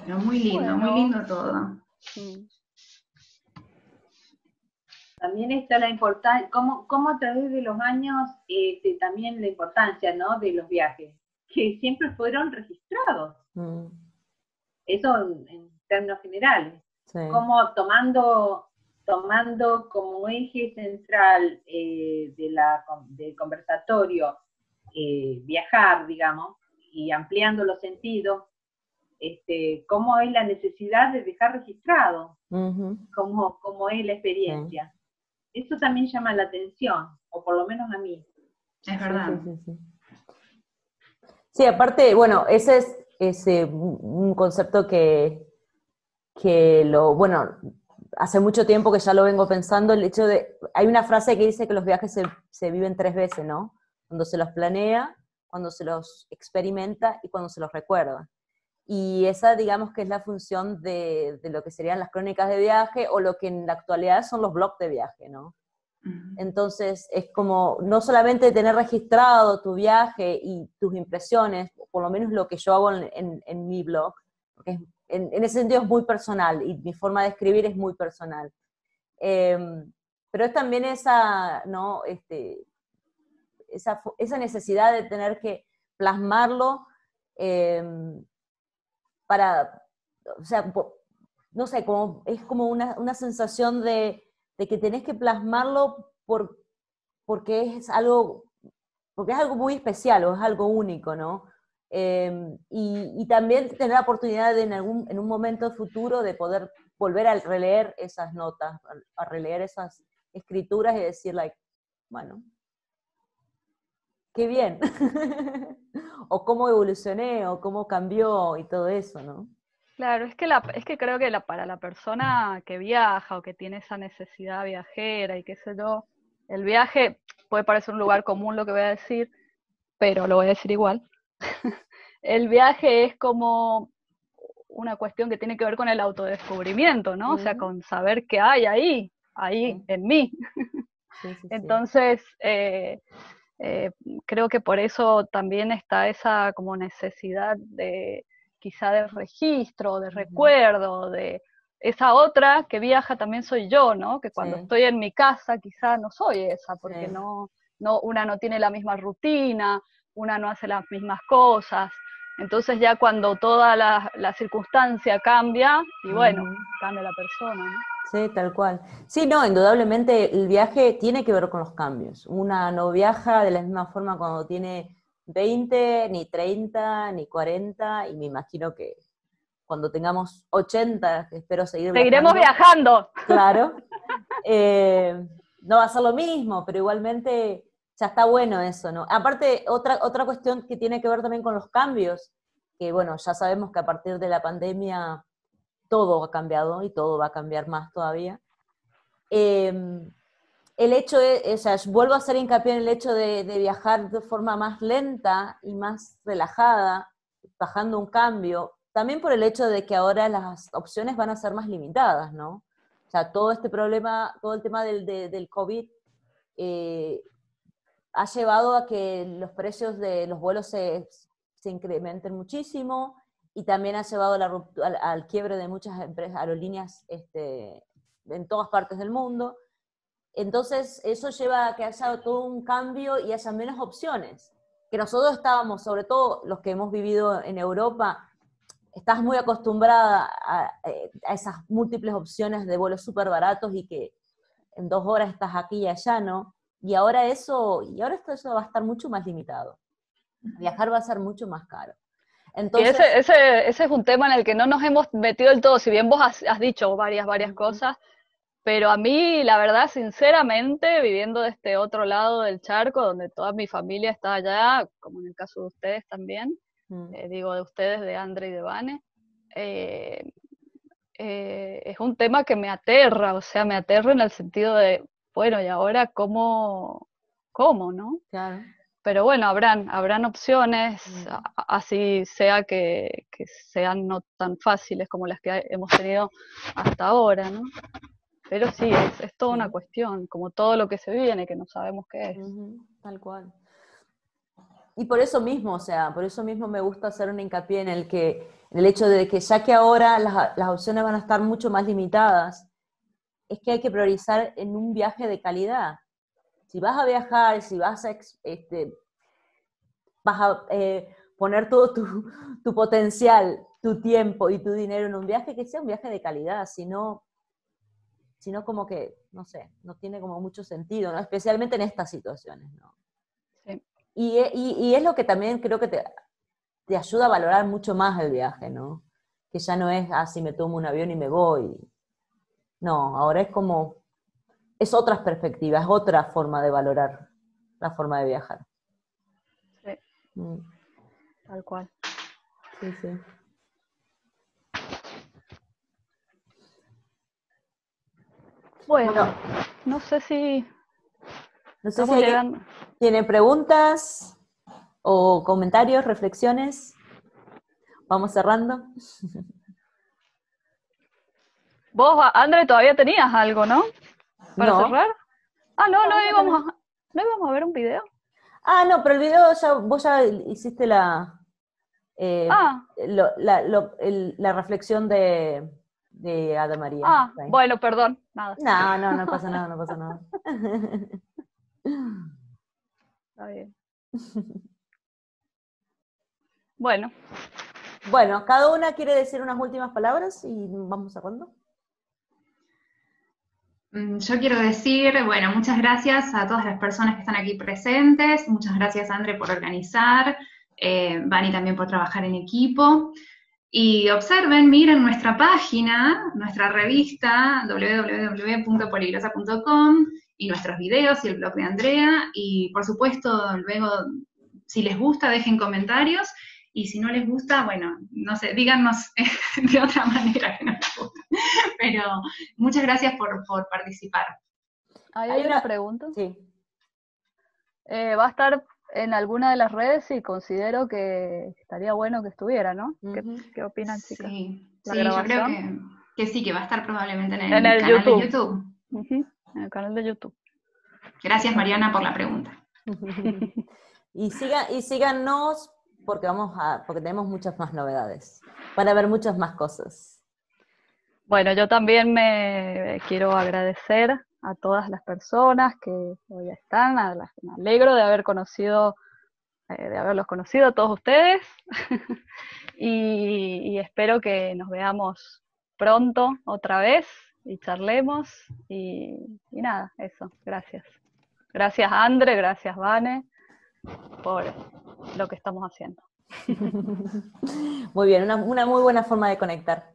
Pero muy lindo todo. También está la importancia, cómo a través de los años, también la importancia, ¿no?, de los viajes, que siempre fueron registrados. Eso en términos generales. Sí. Como tomando como eje central del conversatorio viajar, digamos, y ampliando los sentidos, cómo es la necesidad de dejar registrado, cómo es la experiencia. Eso también llama la atención, o por lo menos a mí. Es verdad. Sí, aparte, bueno, ese es un concepto que hace mucho tiempo que ya lo vengo pensando, el hecho de, hay una frase que dice que los viajes se viven 3 veces, ¿no? Cuando se los planea, cuando se los experimenta y cuando se los recuerda. Y esa, digamos, que es la función de lo que serían las crónicas de viaje, o lo que en la actualidad son los blogs de viaje, ¿no? Entonces, es como, no solamente tener registrado tu viaje y tus impresiones, por lo menos lo que yo hago en mi blog, porque en ese sentido es muy personal, y mi forma de escribir es muy personal. Pero es también esa, ¿no? Esa necesidad de tener que plasmarlo, o sea, no sé, es como una sensación de que tenés que plasmarlo porque es algo muy especial, o es algo único, ¿no? Y también tener la oportunidad en un momento futuro de poder volver a releer esas notas, a releer esas escrituras y decir, bueno, qué bien. O cómo evolucioné, o cómo cambió, y todo eso, ¿no? Claro, es que creo que para la persona que viaja o que tiene esa necesidad viajera y qué sé yo, el viaje puede parecer un lugar común lo que voy a decir, pero lo voy a decir igual. El viaje es como una cuestión que tiene que ver con el autodescubrimiento, ¿no? O sea, con saber qué hay ahí en mí. Sí. Entonces, creo que por eso también está esa como necesidad quizá de registro, de recuerdo, de esa otra que viaja también soy yo, ¿no? Que cuando estoy en mi casa quizá no soy esa, porque una no tiene la misma rutina, una no hace las mismas cosas. Entonces ya cuando toda la circunstancia cambia, y bueno, cambia la persona, ¿no? Sí, tal cual. Sí, no, indudablemente el viaje tiene que ver con los cambios. Una no viaja de la misma forma cuando tiene 20, ni 30, ni 40, y me imagino que cuando tengamos 80, espero seguiremos viajando. Claro. No va a ser lo mismo, pero igualmente ya está bueno eso, ¿no? Aparte, otra cuestión que tiene que ver también con los cambios, que bueno, ya sabemos que a partir de la pandemia todo ha cambiado y todo va a cambiar más todavía. El hecho o sea, vuelvo a hacer hincapié en el hecho de viajar de forma más lenta y más relajada, bajando un cambio, también por el hecho de que ahora las opciones van a ser más limitadas, ¿no? O sea, todo este problema, todo el tema del COVID ha llevado a que los precios de los vuelos se incrementen muchísimo, y también ha llevado al quiebre de muchas empresas, aerolíneas en todas partes del mundo. Entonces, eso lleva a que haya todo un cambio y haya menos opciones. Que nosotros estábamos, sobre todo los que hemos vivido en Europa, estás muy acostumbrada a esas múltiples opciones de vuelos súper baratos y que en 2 horas estás aquí y allá, ¿no? Y ahora eso va a estar mucho más limitado. Viajar va a ser mucho más caro. Entonces, y ese es un tema en el que no nos hemos metido del todo, si bien vos has dicho varias cosas, pero a mí, la verdad, sinceramente, viviendo de este otro lado del charco, donde toda mi familia está allá, como en el caso de ustedes también, digo de ustedes, de Andre y de Vane, es un tema que me aterra, o sea, me aterra en el sentido de, bueno, ¿y ahora cómo, no? claro. Pero bueno, habrán opciones, así sea que sean no tan fáciles como las que hemos tenido hasta ahora, ¿no? Pero sí, es toda una cuestión, como todo lo que se viene, que no sabemos qué es. Tal cual. Y por eso mismo, o sea, por eso mismo me gusta hacer un hincapié en el hecho de que ya que ahora las opciones van a estar mucho más limitadas, es que hay que priorizar en un viaje de calidad. Si vas a viajar, si vas a poner todo tu potencial, tu tiempo y tu dinero en un viaje, que sea un viaje de calidad, sino como que, no sé, no tiene como mucho sentido, ¿no? Especialmente en estas situaciones, ¿no? Sí. Y es lo que también creo que te ayuda a valorar mucho más el viaje, ¿no? Que ya no es, si me tomo un avión y me voy. No, ahora es otras perspectivas, es otra forma de valorar la forma de viajar. Sí, tal cual. Sí, sí. Bueno, no sé si estamos llegando. ¿Tiene preguntas o comentarios, reflexiones? Vamos cerrando. Vos, André, todavía tenías algo, ¿no? Para cerrar. Ah, no íbamos a ver un video. Ah, no, pero el video vos ya hiciste la reflexión de Ada María. Ah, bueno, perdón, nada. No pasa nada, no pasa nada. Está bien. Bueno, cada una quiere decir unas últimas palabras y vamos cerrando. Yo quiero decir, bueno, muchas gracias a todas las personas que están aquí presentes, muchas gracias André por organizar, Vani también por trabajar en equipo, y observen, miren nuestra página, nuestra revista www.poliglosa.com y nuestros videos y el blog de Andrea, y por supuesto luego, si les gusta, dejen comentarios, y si no les gusta, bueno, no sé, díganos de otra manera que no les gusta. Pero muchas gracias por participar. hay una pregunta. Sí. Va a estar en alguna de las redes y considero que estaría bueno que estuviera, ¿no? ¿Qué opinan, chicas? Sí, yo creo que sí, que va a estar probablemente en el canal de YouTube. En el canal de YouTube. Gracias, Mariana, por la pregunta. Y síganos porque tenemos muchas más novedades. Van a haber muchas más cosas. Bueno, yo también me quiero agradecer a todas las personas que hoy están, me alegro de haberlos conocido a todos ustedes y espero que nos veamos pronto otra vez y charlemos y nada, eso, gracias. Gracias Andre, gracias Vane por lo que estamos haciendo. Muy bien, una muy buena forma de conectar.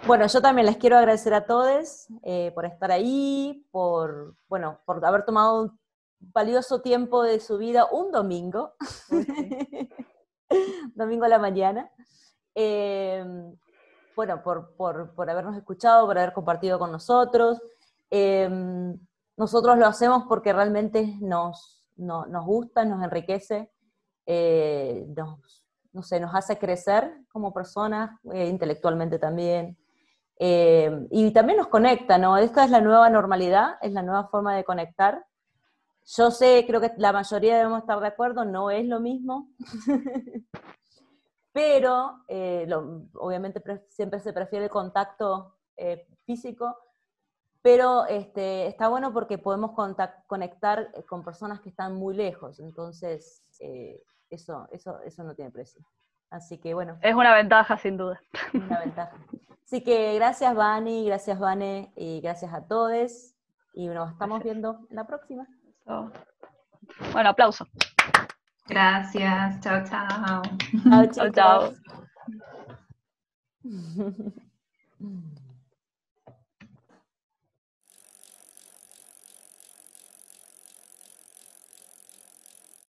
Bueno, yo también les quiero agradecer a todos por estar ahí, por haber tomado un valioso tiempo de su vida un domingo, domingo a la mañana. Por habernos escuchado, por haber compartido con nosotros. Nosotros lo hacemos porque realmente nos gusta, nos enriquece, nos hace crecer como personas, intelectualmente también. Y también nos conecta, ¿no? Esta es la nueva normalidad, es la nueva forma de conectar. Yo creo que la mayoría debemos estar de acuerdo, no es lo mismo, pero obviamente siempre se prefiere el contacto físico, pero está bueno porque podemos conectar con personas que están muy lejos, entonces eso no tiene precio. Así que bueno. Es una ventaja, sin duda. Una ventaja. Así que gracias, Vani, gracias, Vane, y gracias a todos. Y nos estamos viendo en la próxima. Bueno, aplauso. Gracias, chao, chao. Chao, chicos. Chao, chao.